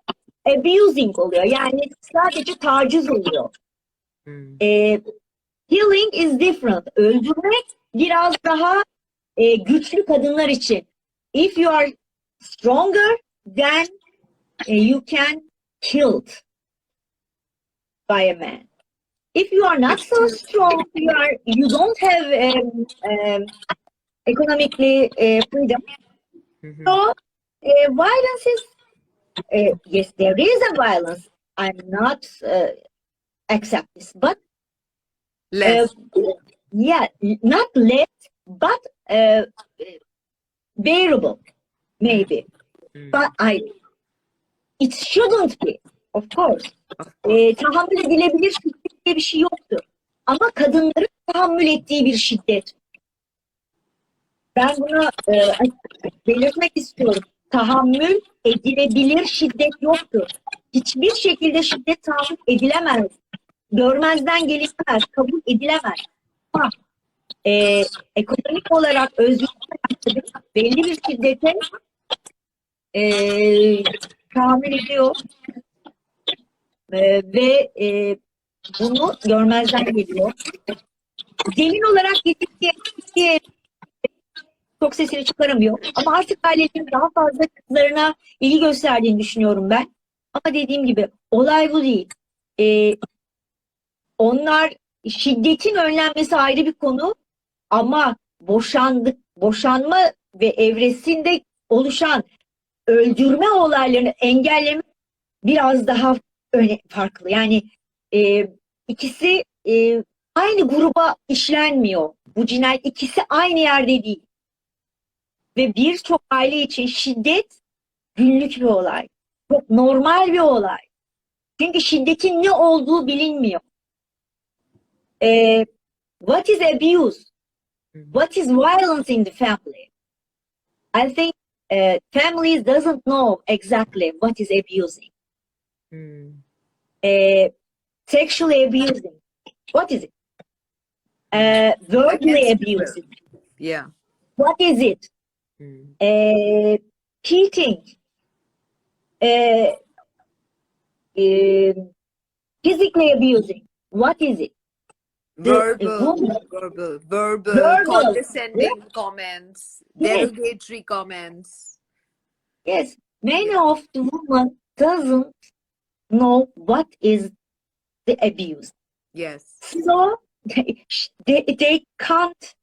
abusing oluyor. Yani sadece taciz oluyor. Healing is different. Öldürmek biraz daha güçlü kadınlar için. If you are stronger, then you can killed by a man. If you are not so strong, you don't have economically freedom. So violence is yes, there is a violence. I'm not accept this, but Less. yeah, not less, but bearable, maybe. But it shouldn't be, of course. Tahammül edilebilir şiddet diye bir şey yoktur. Ama kadınların tahammül ettiği bir şiddet. Ben buna belirtmek istiyorum. Tahammül edilebilir şiddet yoktur. Hiçbir şekilde şiddet tahammül edilemez. Görmezden gelinemez, kabul edilemez. Ama ekonomik olarak özgür belli bir şiddete tahammül ediyor ve bunu görmezden geliyor. Gelin olarak yetişkiye çok sesini çıkaramıyor. Ama artık ailelerin daha fazla kızlarına ilgi gösterdiğini düşünüyorum ben. Ama dediğim gibi olay bu değil. Onlar şiddetin önlenmesi ayrı bir konu, ama boşanma ve evresinde oluşan öldürme olaylarını engelleme biraz daha farklı. Yani ikisi aynı gruba işlenmiyor. Bu cinayet ikisi aynı yerde değil. Ve birçok aile için şiddet günlük bir olay. Çok normal bir olay. Çünkü şiddetin ne olduğu bilinmiyor. What is abuse? What is violence in the family? I think families doesn't know exactly what is abusing. Sexually abusing. What is it? Verbally abusing. Yeah. What is it? Cheating. Physically abusing. What is it? Verbal, condescending comments, derogatory comments. Yes, many of the women doesn't know what is the abuse. Yes. So they can't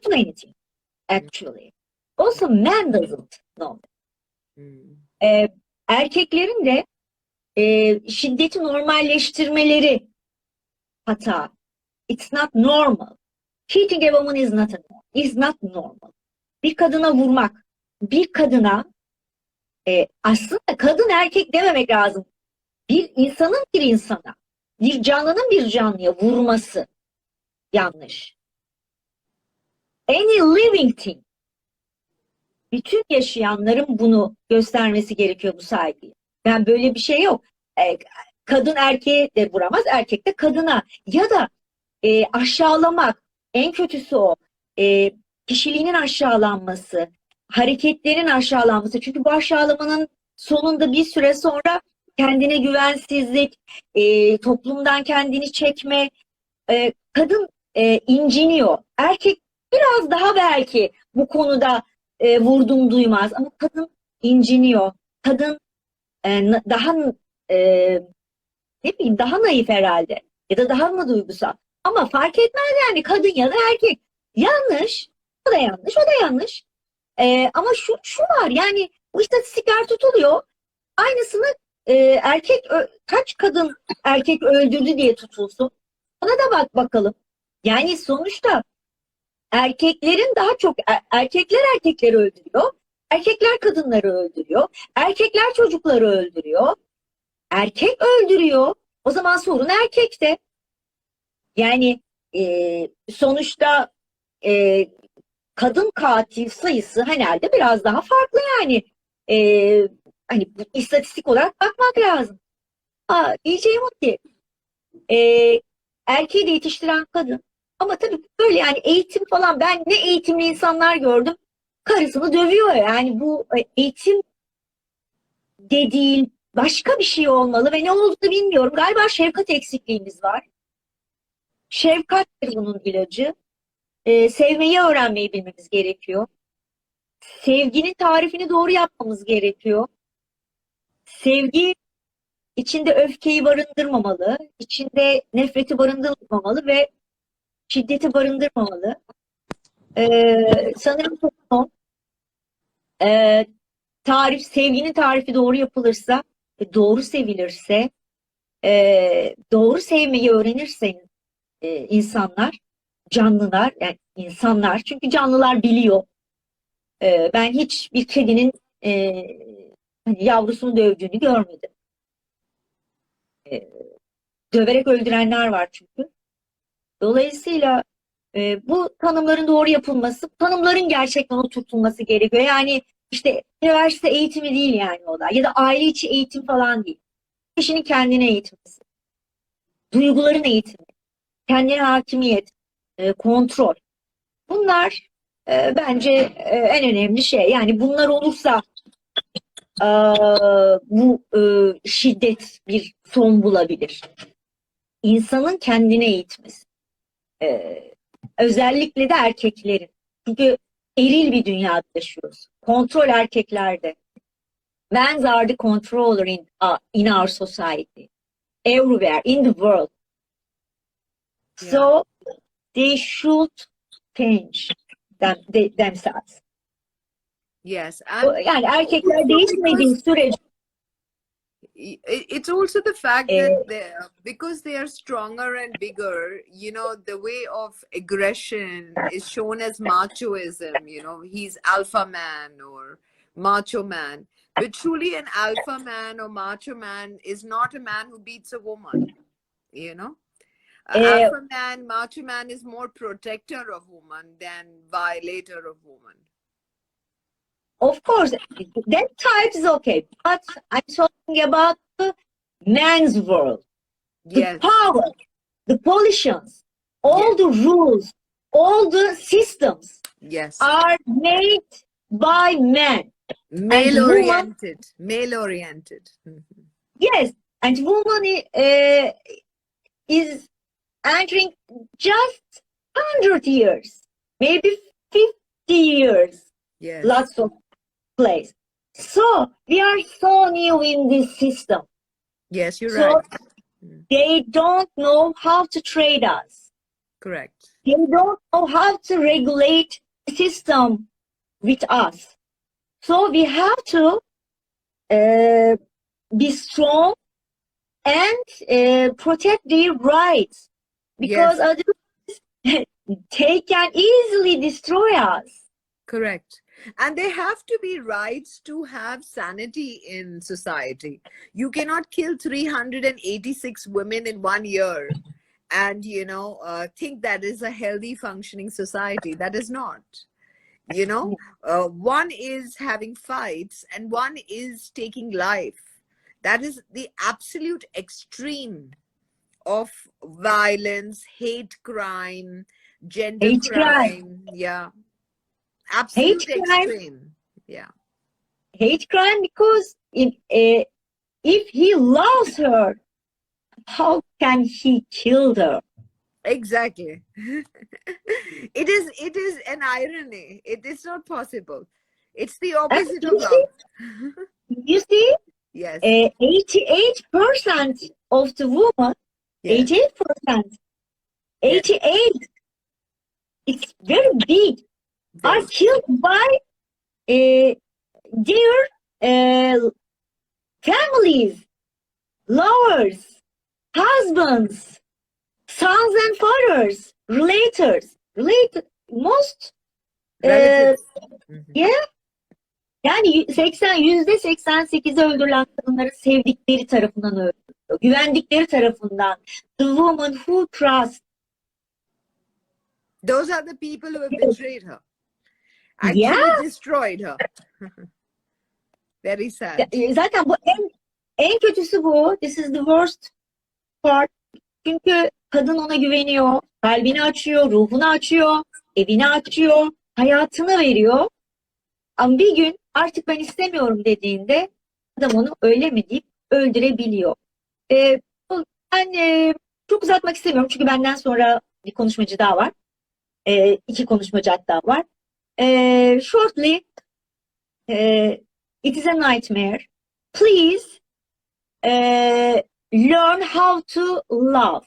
do anything actually. Also, man doesn't know. Erkeklerin de şiddeti normalleştirmeleri hata. It's not normal. Cheating a woman is not normal. Bir kadına vurmak, bir kadına aslında kadın erkek dememek lazım. Bir insanın bir insana, bir canlının bir canlıya vurması yanlış. Any living thing. Bütün yaşayanların bunu göstermesi gerekiyor, bu saygıyı. Yani böyle bir şey yok. Kadın erkeğe de vuramaz, erkek de kadına. Ya da aşağılamak, en kötüsü o. Kişiliğinin aşağılanması, hareketlerin aşağılanması. Çünkü bu aşağılamanın sonunda bir süre sonra kendine güvensizlik, toplumdan kendini çekme, kadın inciniyor. Erkek biraz daha belki bu konuda vurdum duymaz ama kadın inciniyor. Kadın daha ne bileyim, daha naif herhalde ya da daha mı duygusal. Ama fark etmez yani, kadın ya da erkek. Yanlış, o da yanlış, o da yanlış. Ama şu var yani, bu istatistikler tutuluyor. Aynısını kaç kadın erkek öldürdü diye tutulsun. Ona da bakalım. Yani sonuçta erkeklerin daha çok erkekler erkekleri öldürüyor. Erkekler kadınları öldürüyor. Erkekler çocukları öldürüyor. Erkek öldürüyor. O zaman sorun erkekte. Yani sonuçta kadın katil sayısı herhalde biraz daha farklı yani. Hani istatistik olarak bakmak lazım. Diyeceğim o ki erkeği de yetiştiren kadın. Ama tabii böyle yani eğitim falan, ben ne eğitimli insanlar gördüm, karısını dövüyor yani. Bu eğitim de değil, başka bir şey olmalı ve ne olduğunu bilmiyorum. Galiba şefkat eksikliğimiz var. Şefkattir bunun ilacı. Sevmeyi öğrenmeyi bilmemiz gerekiyor. Sevginin tarifini doğru yapmamız gerekiyor. Sevgi içinde öfkeyi barındırmamalı, içinde nefreti barındırmamalı ve şiddeti barındırmamalı. Sanırım toplum sevginin tarifi doğru yapılırsa, doğru sevilirse, doğru sevmeyi öğrenirseniz insanlar, canlılar, yani insanlar, çünkü canlılar biliyor. Ben hiç bir kedinin hani yavrusunu dövdüğünü görmedim. Döverek öldürenler var çünkü. Dolayısıyla bu tanımların doğru yapılması, tanımların gerçekten oturtulması gerekiyor. Yani işte üniversite eğitimi değil yani o da. Ya da aile içi eğitim falan değil. Kişinin kendine eğitmesi. Duyguların eğitimi. Kendine hakimiyet. Kontrol. Bunlar bence en önemli şey. Yani bunlar olursa bu şiddet bir son bulabilir. İnsanın kendine eğitmesi. Özellikle de erkeklerin. Çünkü eril bir dünyada yaşıyoruz. Kontrol erkeklerde. Men are the controller in our society. Everywhere, in the world. So they should change themselves. Yes. And Yani erkekler değişmediği sürece it's also the fact that because they are stronger and bigger, you know, the way of aggression is shown as machoism, you know, he's alpha man or macho man. But truly an alpha man or macho man is not a man who beats a woman, you know. Alpha man, macho man is more protector of woman than violator of woman. Of course, that type is okay, but I'm talking about the man's world. Yes. The power, the politicians, all Yes. the rules, all the systems Yes. are made by men. Male woman- oriented. Male oriented. Yes, and woman is entering just 100 years, maybe 50 years, Yes. lots of place. So we are so new in this system. Yes, you're So right. they don't know how to trade us. Correct. They don't know how to regulate the system with us. So we have to be strong and protect their rights, because otherwise they can easily destroy us. Correct. And they have to be rights to have sanity in society. You cannot kill 386 women in 1 year and, think that is a healthy functioning society. That is not. One is having fights and one is taking life. That is the absolute extreme of violence, hate crime, gender Hate crime. Yeah. Absolute Hate crime. extreme. Yeah. Hate crime, because if he loves her, how can he kill her? Exactly. It is an irony. It is not possible. It's the opposite of you see? love. You see, Yes. 88% of the women, Yes. 88%, 88, it's very big, are Very. killed by their families, lovers, husbands, sons and fathers, most Relatives. yeah. Yani %88'i öldürülen kadınların sevdikleri tarafından öldürülüyor. Güvendikleri tarafından. The woman who trusts. Those are the people who have betrayed her. Actually destroyed her. Very sad. Zaten bu en kötüsü bu. This is the worst part. Çünkü kadın ona güveniyor. Kalbini açıyor, ruhunu açıyor, evini açıyor, hayatını veriyor. Ama bir gün artık ben istemiyorum dediğinde adam onu öyle mi deyip öldürebiliyor. Ben çok uzatmak istemiyorum çünkü benden sonra bir konuşmacı daha var. 2 konuşmacı hatta var. Shortly, it is a nightmare. Please learn how to love.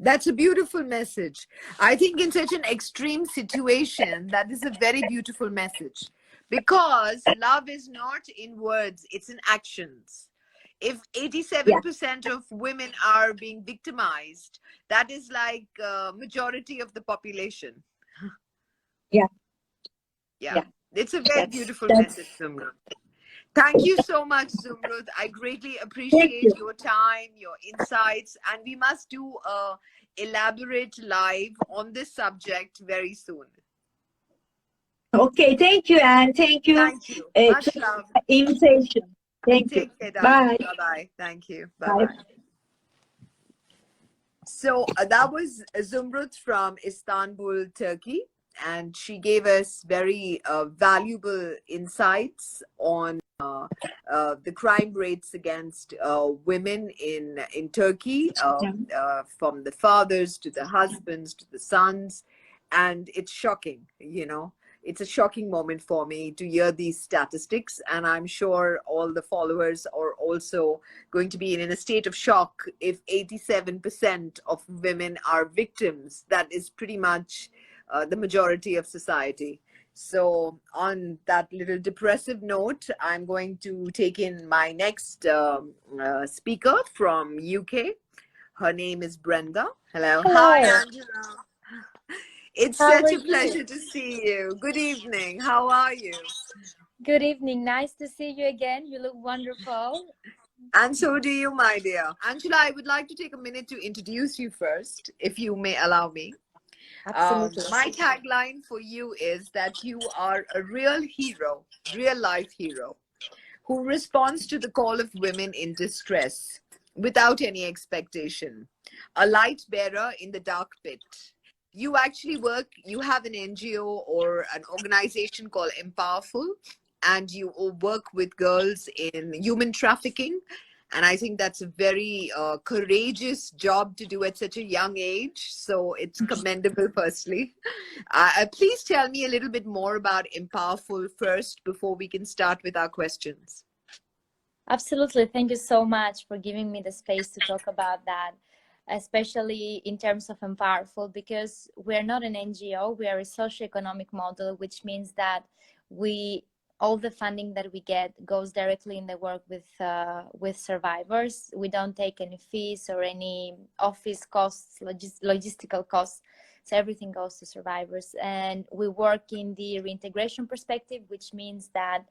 That's a beautiful message. I think in such an extreme situation, that is a very beautiful message. Because love is not in words, it's in actions. If 87% of women are being victimized, that is like majority of the population. Yeah. It's a very beautiful message, Zümrüt. Thank you so much, Zümrüt. I greatly appreciate your time, your insights, and we must do a elaborate live on this subject very soon. Okay, thank you, and thank you. Thank you. Much love. Invitation. Thank you. Take care. Bye. Bye-bye. Thank you. Bye-bye. So that was Zümrüt from Istanbul, Turkey, and she gave us very valuable insights on the crime rates against women in Turkey, from the fathers to the husbands to the sons, and it's shocking, It's a shocking moment for me to hear these statistics, and I'm sure all the followers are also going to be in a state of shock if 87% of women are victims. That is pretty much the majority of society. So on that little depressive note, I'm going to take in my next speaker from UK. Her name is Brenda. Hello. Hi, Angela. It's such a pleasure to see you. Good evening. How are you? Good evening. Nice to see you again. You look wonderful. And so do you, my dear. Anxhela, I would like to take a minute to introduce you first, if you may allow me. Absolutely. My tagline for you is that you are a real hero, real life hero, who responds to the call of women in distress without any expectation, a light bearer in the dark pit. You actually work, you have an NGO or an organization called Empowerful, and you work with girls in human trafficking. And I think that's a very courageous job to do at such a young age. So it's commendable, firstly. Please tell me a little bit more about Empowerful first before we can start with our questions. Absolutely. Thank you so much for giving me the space to talk about that, especially in terms of Empowerful, because we're not an NGO, we are a socioeconomic model, which means that all the funding that we get goes directly in the work with survivors. We don't take any fees or any office costs, logistical costs. So everything goes to survivors. And we work in the reintegration perspective, which means that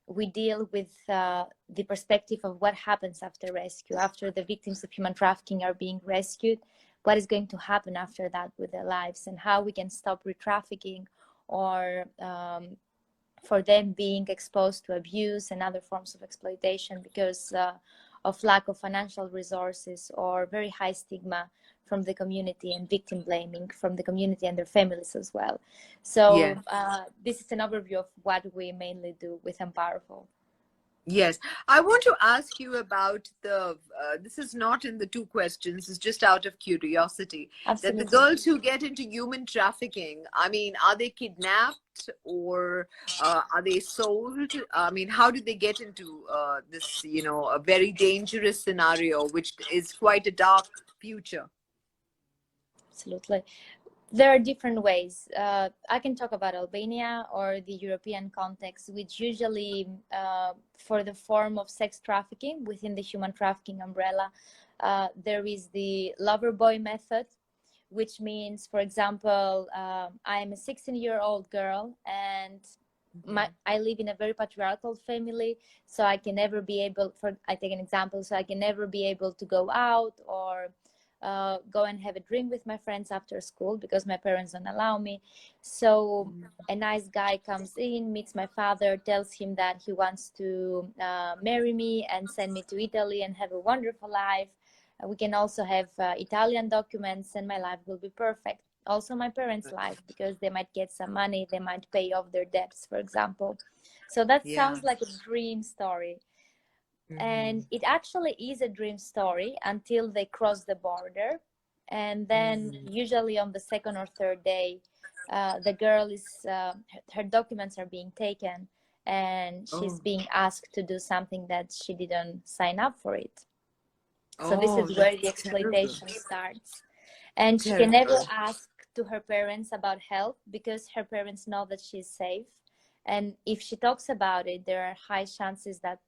we deal with the perspective of what happens after rescue, after the victims of human trafficking are being rescued, what is going to happen after that with their lives, and how we can stop re-trafficking or for them being exposed to abuse and other forms of exploitation because of lack of financial resources or very high stigma from the community and victim blaming from the community and their families as well. So this is an overview of what we mainly do with Empowerful. Yes, I want to ask you about this is not in the two questions, it's just out of curiosity. Absolutely. That the girls who get into human trafficking, I mean, are they kidnapped or are they sold? I mean, how do they get into this, a very dangerous scenario, which is quite a dark future? Absolutely. There are different ways. I can talk about Albania or the European context, which usually for the form of sex trafficking within the human trafficking umbrella, there is the lover boy method, which means, for example, I am a 16-year-old girl and I live in a very patriarchal family, so I can never be able, I take an example, so I can never be able to go out or go and have a drink with my friends after school because my parents don't allow me. So a nice guy comes in, meets my father, tells him that he wants to marry me and send me to Italy and have a wonderful life. We can also have Italian documents and my life will be perfect. Also my parents' life, because they might get some money, they might pay off their debts, for example. So that sounds like a dream story. And it actually is a dream story until they cross the border. And then usually on the second or third day, the girl is, her documents are being taken and she's being asked to do something that she didn't sign up for it. So this is where the exploitation starts. And she can never ask to her parents about help because her parents know that she's safe. And if she talks about it, there are high chances that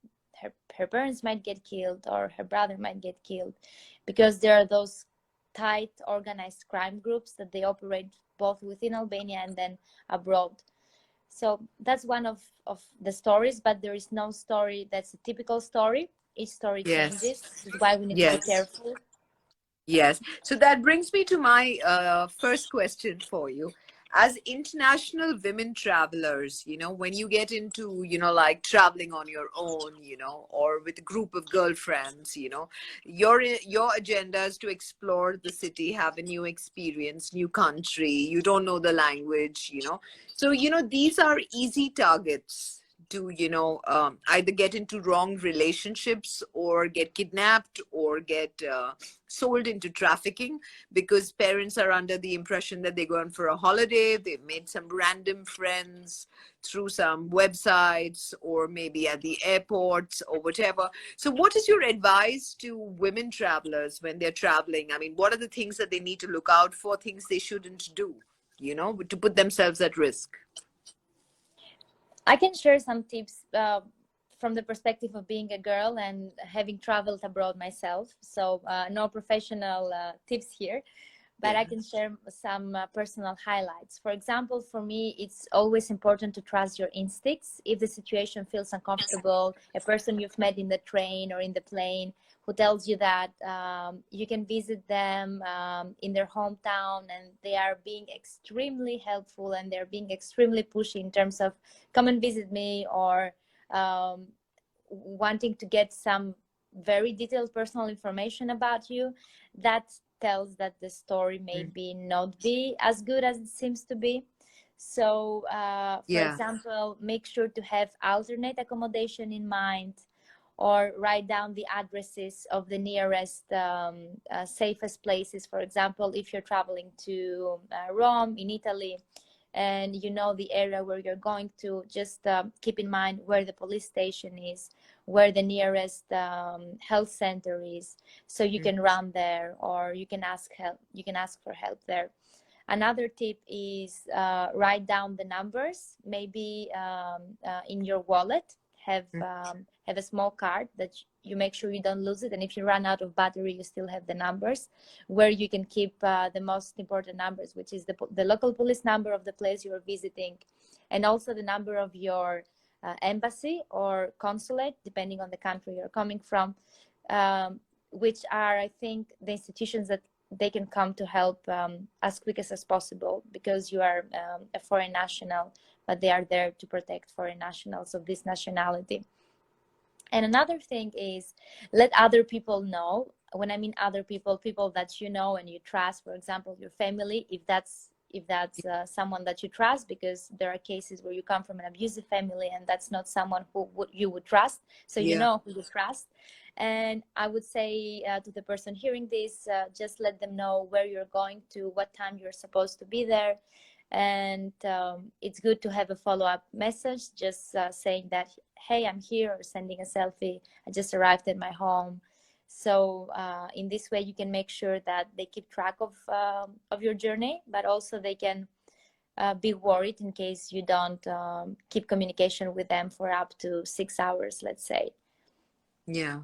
her parents might get killed or her brother might get killed, because there are those tight organized crime groups that they operate both within Albania and then abroad. So that's one of the stories, but there is no story that's a typical story. Each story changes. This is why we need to be careful. Yes. So that brings me to my first question for you. As international women travelers, when you get into, like traveling on your own, or with a group of girlfriends, your agenda is to explore the city, have a new experience, new country, you don't know the language, So, these are easy targets to, either get into wrong relationships or get kidnapped or get sold into trafficking, because parents are under the impression that they're going for a holiday, they've made some random friends through some websites or maybe at the airports or whatever. So what is your advice to women travelers when they're traveling? I mean, what are the things that they need to look out for, things they shouldn't do, to put themselves at risk? I can share some tips from the perspective of being a girl and having traveled abroad myself. So no professional tips here, but I Yeah. can share some personal highlights. For example, for me, it's always important to trust your instincts. If the situation feels uncomfortable, a person you've met in the train or in the plane who tells you that you can visit them in their hometown and they are being extremely helpful and they're being extremely pushy in terms of come and visit me, or wanting to get some very detailed personal information about you, that tells that the story maybe not be as good as it seems to be. So for Yeah. example, make sure to have alternate accommodation in mind, or write down the addresses of the nearest safest places. For example, if you're traveling to Rome in Italy and you know the area where you're going to, just keep in mind where the police station is, where the nearest health center is, so you can run there, or you can ask help. You can ask for help there. Another tip is write down the numbers, maybe in your wallet. Have a small card that you make sure you don't lose it, and if you run out of battery, you still have the numbers, where you can keep the most important numbers, which is the local police number of the place you are visiting, and also the number of your embassy or consulate, depending on the country you're coming from, which are, I think, the institutions that they can come to help as quick as possible, because you are a foreign national, but they are there to protect foreign nationals of this nationality. And another thing is, let other people know. When I mean other people, people that you know and you trust, for example, your family, if that's someone that you trust, because there are cases where you come from an abusive family and that's not someone who you would trust. So you know who you trust. And I would say to the person hearing this, just let them know where you're going to, what time you're supposed to be there. And it's good to have a follow-up message, just saying that, hey, I'm here, or sending a selfie, I just arrived at my home. So in this way, you can make sure that they keep track of your journey, but also they can be worried in case you don't keep communication with them for up to 6 hours, let's say. Yeah.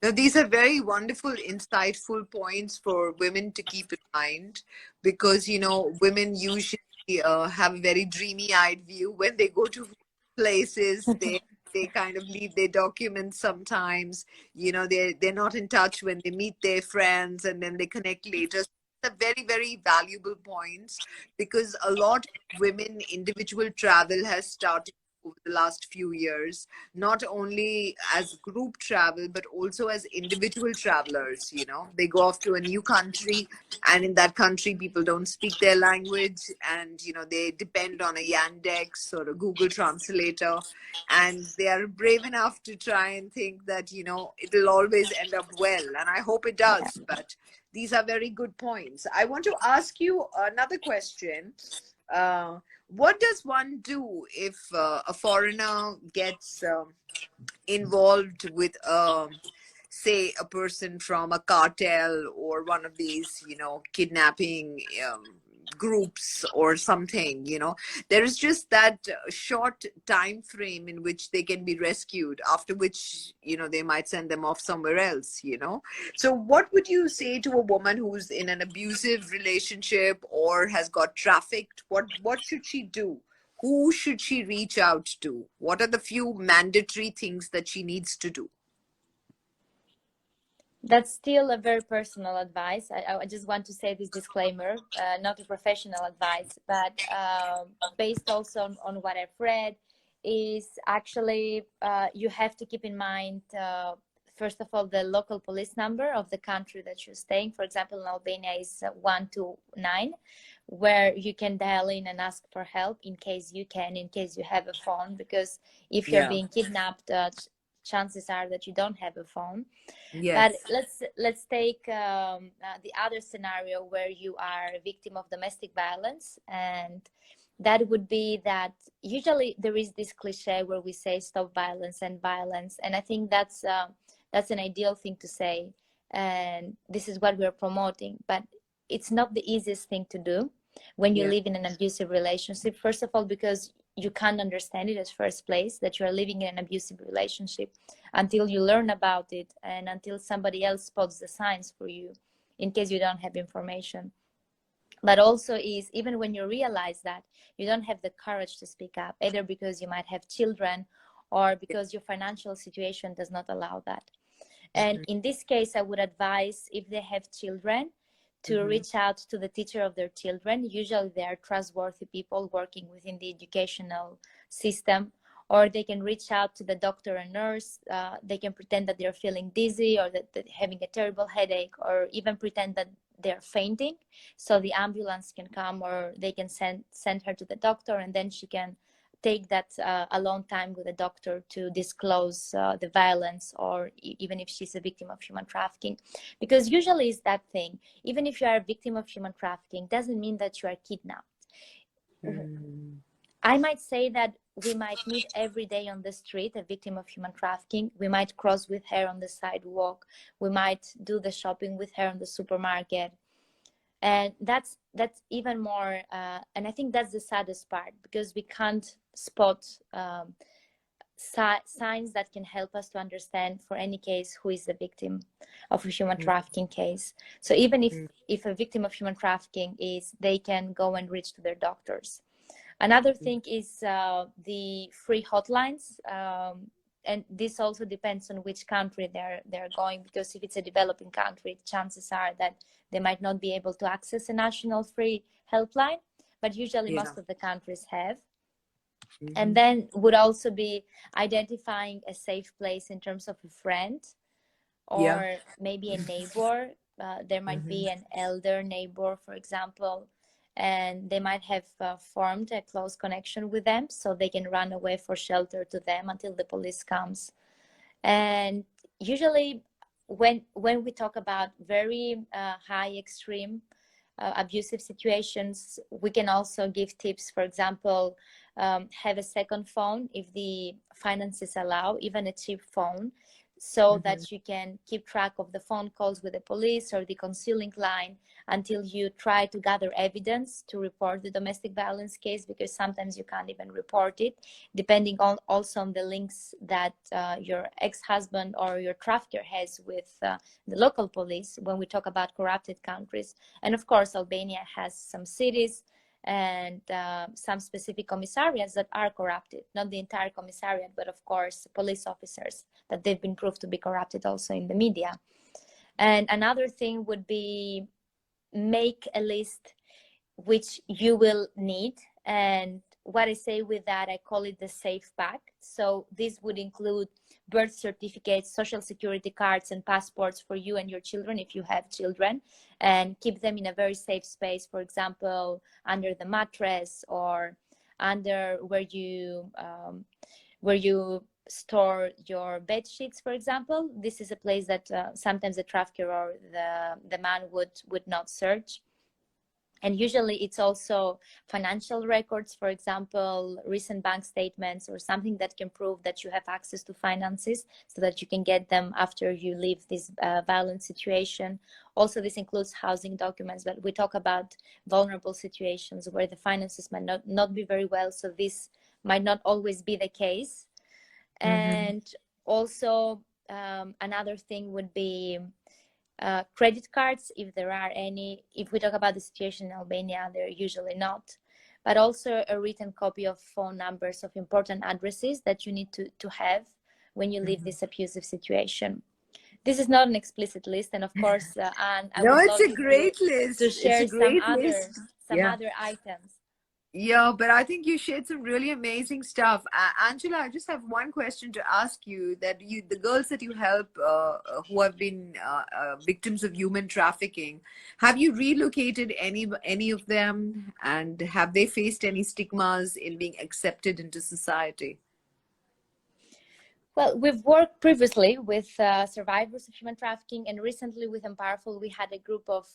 Now, these are very wonderful, insightful points for women to keep in mind, because, you know, women usually have a very dreamy-eyed view when they go to places. They kind of leave their documents sometimes. You know, they're not in touch when they meet their friends, and then they connect later. Are very, very valuable points, because a lot of women individual travel has started over the last few years, not only as group travel but also as individual travelers. You know, they go off to a new country, and in that country people don't speak their language, and you know, they depend on a Yandex or a Google translator, and they are brave enough to try and think that, you know, it'll always end up well, and I hope it does. But these are very good points. I want to ask you another question. What does one do if a foreigner gets involved with, say, a person from a cartel or one of these, you know, kidnapping groups or something? You know, there is just that short time frame in which they can be rescued, after which, you know, they might send them off somewhere else, you know. So what would you say to a woman who's in an abusive relationship or has got trafficked? What should she do? Who should she reach out to? What are the few mandatory things that she needs to do? That's still a very personal advice. I just want to say this disclaimer, not a professional advice, but based also on what I've read, is actually you have to keep in mind, first of all, the local police number of the country that you're staying. For example, in Albania is 129, where you can dial in and ask for help in case you have a phone, because if you're being kidnapped, chances are that you don't have a phone. But let's take the other scenario where you are a victim of domestic violence, and that would be that usually there is this cliche where we say stop violence, and I think that's an ideal thing to say, and this is what we're promoting. But it's not the easiest thing to do when you live in an abusive relationship. First of all, because you can't understand it at first place, that you are living in an abusive relationship, until you learn about it and until somebody else spots the signs for you, in case you don't have information. But also is even when you realize that you don't have the courage to speak up, either because you might have children or because your financial situation does not allow that. And in this case, I would advise, if they have children, to reach out to the teacher of their children. Usually they are trustworthy people working within the educational system, or they can reach out to the doctor and nurse. They can pretend that they're feeling dizzy, or that they're having a terrible headache, or even pretend that they're fainting, so the ambulance can come, or they can send her to the doctor, and then she can take that alone time with the doctor to disclose the violence, or even if she's a victim of human trafficking. Because usually it's that thing, even if you are a victim of human trafficking, doesn't mean that you are kidnapped. I might say that we might meet every day on the street a victim of human trafficking. We might cross with her on the sidewalk. We might do the shopping with her in the supermarket. And that's even more, and I think that's the saddest part, because we can't spot signs that can help us to understand for any case who is the victim of a human trafficking case. So even if a victim of human trafficking is, they can go and reach to their doctors. Another thing is the free hotlines, and this also depends on which country they're going, because if it's a developing country, chances are that they might not be able to access a national free helpline, but usually most of the countries have. And then would also be identifying a safe place in terms of a friend, or maybe a neighbor. There might be an elder neighbor, for example, and they might have formed a close connection with them, so they can run away for shelter to them until the police comes. And usually when we talk about very high extreme abusive situations, we can also give tips. For example, have a second phone if the finances allow, even a cheap phone, so that you can keep track of the phone calls with the police or the concealing line until you try to gather evidence to report the domestic violence case, because sometimes you can't even report it, depending on also on the links that your ex-husband or your trafficker has with the local police when we talk about corrupted countries. And of course, Albania has some cities and some specific commissariats that are corrupted, not the entire commissariat, but of course police officers that they've been proved to be corrupted also in the media. And another thing would be make a list which you will need. And what I say with that, I call it the safe pack. So this would include birth certificates, social security cards, and passports for you and your children if you have children, and keep them in a very safe space, for example, under the mattress or under where you store your bed sheets, for example. This is a place that sometimes the trafficker or the man would not search. And usually it's also financial records, for example, recent bank statements or something that can prove that you have access to finances, so that you can get them after you leave this violent situation. Also, this includes housing documents, but we talk about vulnerable situations where the finances might not be very well, so this might not always be the case. And also another thing would be credit cards, if there are any. If we talk about the situation in Albania, they're usually not, but also a written copy of phone numbers of important addresses that you need to have when you leave this abusive situation. This is not an explicit list, and of course, and I would love it's a great list. to share It's a great list. other items. Yeah, but I think you shared some really amazing stuff. Anxhela, I just have one question to ask you. That the girls that you help who have been victims of human trafficking, have you relocated any of them, and have they faced any stigmas in being accepted into society? Well, we've worked previously with survivors of human trafficking, and recently with Empowerful, we had a group of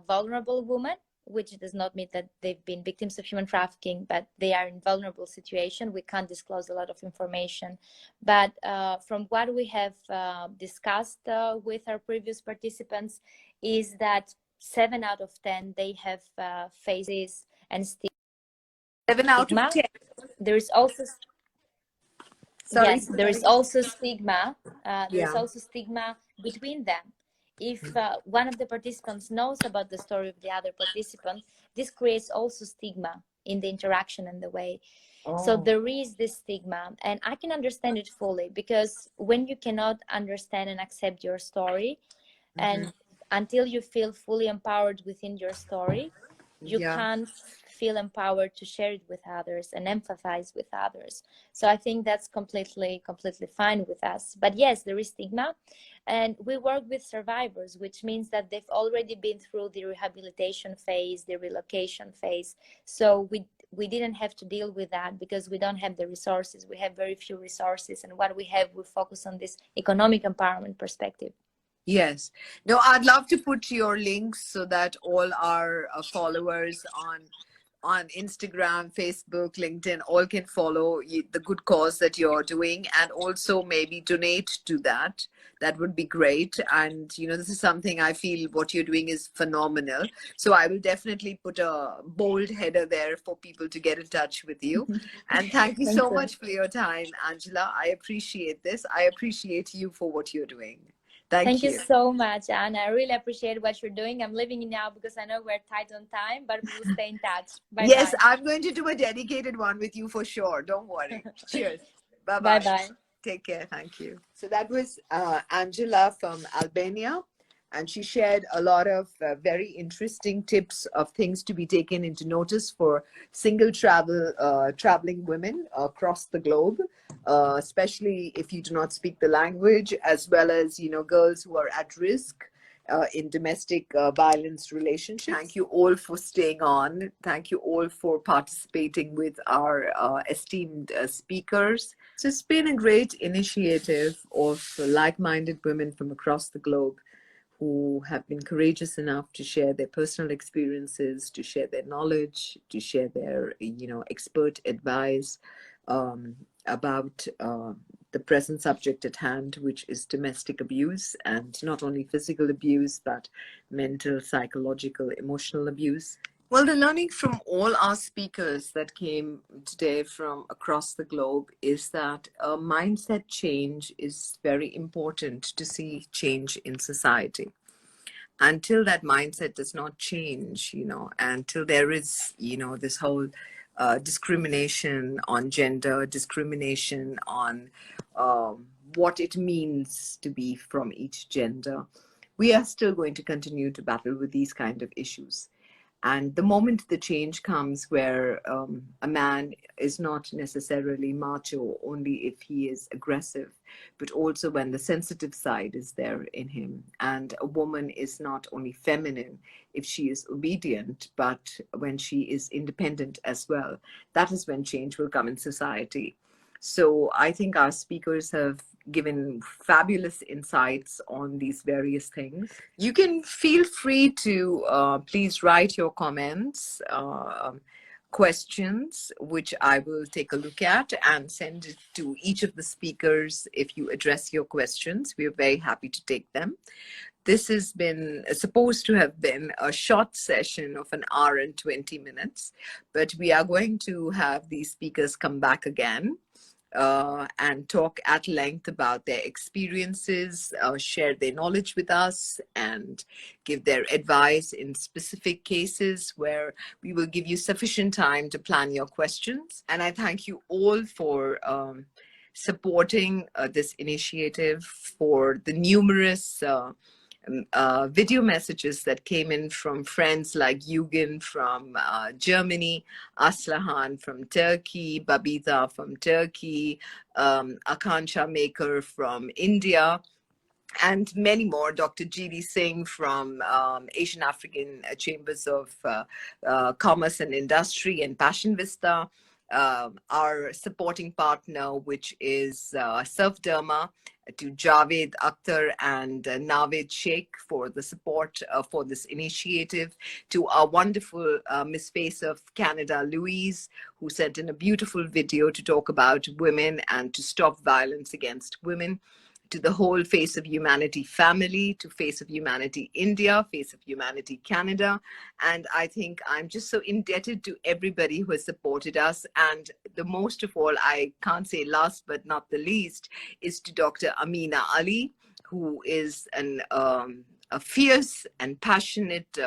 vulnerable women, which does not mean that they've been victims of human trafficking, but they are in vulnerable situation. We can't disclose a lot of information. But from what we have discussed with our previous participants is that 7 out of 10, they have faces and stigma. 7 out of 10? There is also... Sorry, yes, there is also stigma. There's Yeah. also stigma between them. if one of the participants knows about the story of the other participant, this creates also stigma in the interaction and the way. So there is this stigma, and I can understand it fully, because when you cannot understand and accept your story, and until you feel fully empowered within your story, you can't feel empowered to share it with others and empathize with others. So I think that's completely fine with us. But yes, there is stigma, and we work with survivors, which means that they've already been through the rehabilitation phase, the relocation phase. So we didn't have to deal with that because we don't have the resources. We have very few resources, and what we have, we focus on this economic empowerment perspective. Yes. No, I'd love to put your links so that all our followers on Instagram, Facebook, LinkedIn, all can follow the good cause that you're doing, and also maybe donate to that. That would be great. And, you know, this is something I feel what you're doing is phenomenal. So I will definitely put a bold header there for people to get in touch with you. And thank you so much for your time, Anxhela. I appreciate this. I appreciate you for what you're doing. Thank you so much, Anne. I really appreciate what you're doing. I'm leaving you now because I know we're tight on time, but we will stay in touch. Bye-bye. Yes, I'm going to do a dedicated one with you for sure. Don't worry. Cheers. Bye-bye. Bye-bye. Take care. Thank you. So that was Anxhela from Albania. And she shared a lot of very interesting tips of things to be taken into notice for single traveling women across the globe, especially if you do not speak the language, as well as, you know, girls who are at risk in domestic violence relationships. Thank you all for staying on. Thank you all for participating with our esteemed speakers. So it's been a great initiative of like-minded women from across the globe who have been courageous enough to share their personal experiences, to share their knowledge, to share their, you know, expert advice about the present subject at hand, which is domestic abuse, and not only physical abuse, but mental, psychological, emotional abuse. Well, the learning from all our speakers that came today from across the globe is that a mindset change is very important to see change in society. Until that mindset does not change, you know, until there is, you know, this whole discrimination on gender, discrimination on what it means to be from each gender, we are still going to continue to battle with these kind of issues. And the moment the change comes where a man is not necessarily macho only if he is aggressive, but also when the sensitive side is there in him, and a woman is not only feminine if she is obedient, but when she is independent as well, that is when change will come in society. So I think our speakers have given fabulous insights on these various things. You can feel free to please write your comments, questions, which I will take a look at and send it to each of the speakers. If you address your questions, we are very happy to take them. This has been supposed to have been a short session of 1 hour and 20 minutes, but we are going to have these speakers come back again and talk at length about their experiences, share their knowledge with us, and give their advice in specific cases where we will give you sufficient time to plan your questions. And I thank you all for supporting this initiative, for the numerous video messages that came in from friends like Yugen from Germany, Aslahan from Turkey, Babita from Turkey, Akansha Maker from India, and many more. Dr. G.D. Singh from Asian African Chambers of Commerce and Industry and Passion Vista, our supporting partner, which is Suffderma, to Javed Akhtar and Naved Sheikh for the support for this initiative, to our wonderful Miss Face of Canada, Louise, who sent in a beautiful video to talk about women and to stop violence against women, to the whole Face of Humanity family, to Face of Humanity India, Face of Humanity Canada. And I think I'm just so indebted to everybody who has supported us. And the most of all, I can't say last but not the least, is to Dr. Amina Ali, who is a fierce and passionate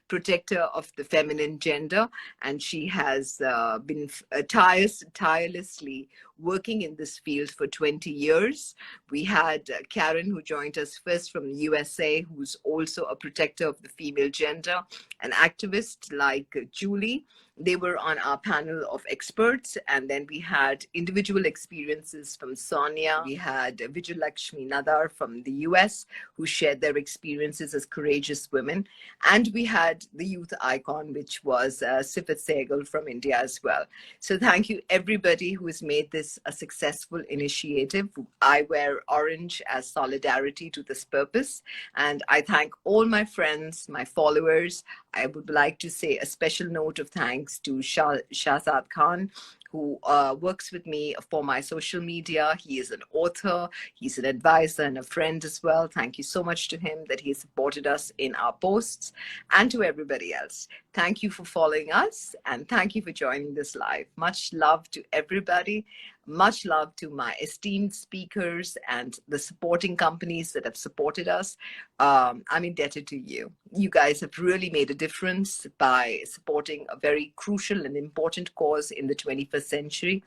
protector of the feminine gender, and she has been tirelessly working in this field for 20 years. We had Karin, who joined us first from the USA, who's also a protector of the female gender, an activist like Julie. They were on our panel of experts, and then we had individual experiences from Sonia. We had Vijaylakshmi Nadar from the US, who shared their experiences as courageous women. And we had the youth icon, which was Sifat Sehgal from India as well. So thank you everybody who has made this a successful initiative. I wear orange as solidarity to this purpose. And I thank all my friends, my followers. I would like to say a special note of thanks to Shahzad Khan, who works with me for my social media. He is an author, he's an advisor and a friend as well. Thank you so much to him that he supported us in our posts, and to everybody else. Thank you for following us, and thank you for joining this live. Much love to everybody. Much love to my esteemed speakers and the supporting companies that have supported us. I'm indebted to you. You guys have really made a difference by supporting a very crucial and important cause in the 21st century.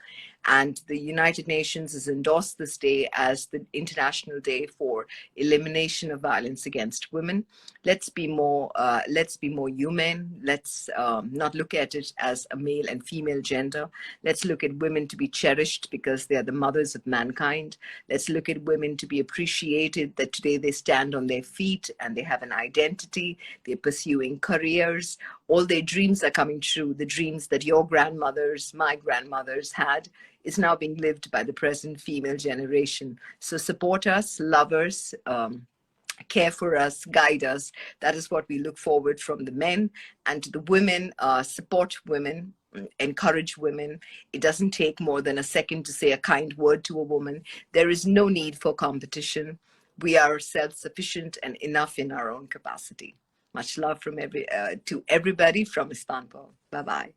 And the United Nations has endorsed this day as the International Day for Elimination of Violence Against Women. Let's be more human. Let's not look at it as a male and female gender. Let's look at women to be cherished because they are the mothers of mankind. Let's look at women to be appreciated, that today they stand on their feet and they have an identity. They're pursuing careers. All their dreams are coming true. The dreams that your grandmothers, my grandmothers had, is now being lived by the present female generation. So support us, love us, care for us, guide us. That is what we look forward from the men. And to the women, support women, encourage women. It doesn't take more than a second to say a kind word to a woman. There is no need for competition. We are self-sufficient and enough in our own capacity. Much love from to everybody from Istanbul. Bye-bye.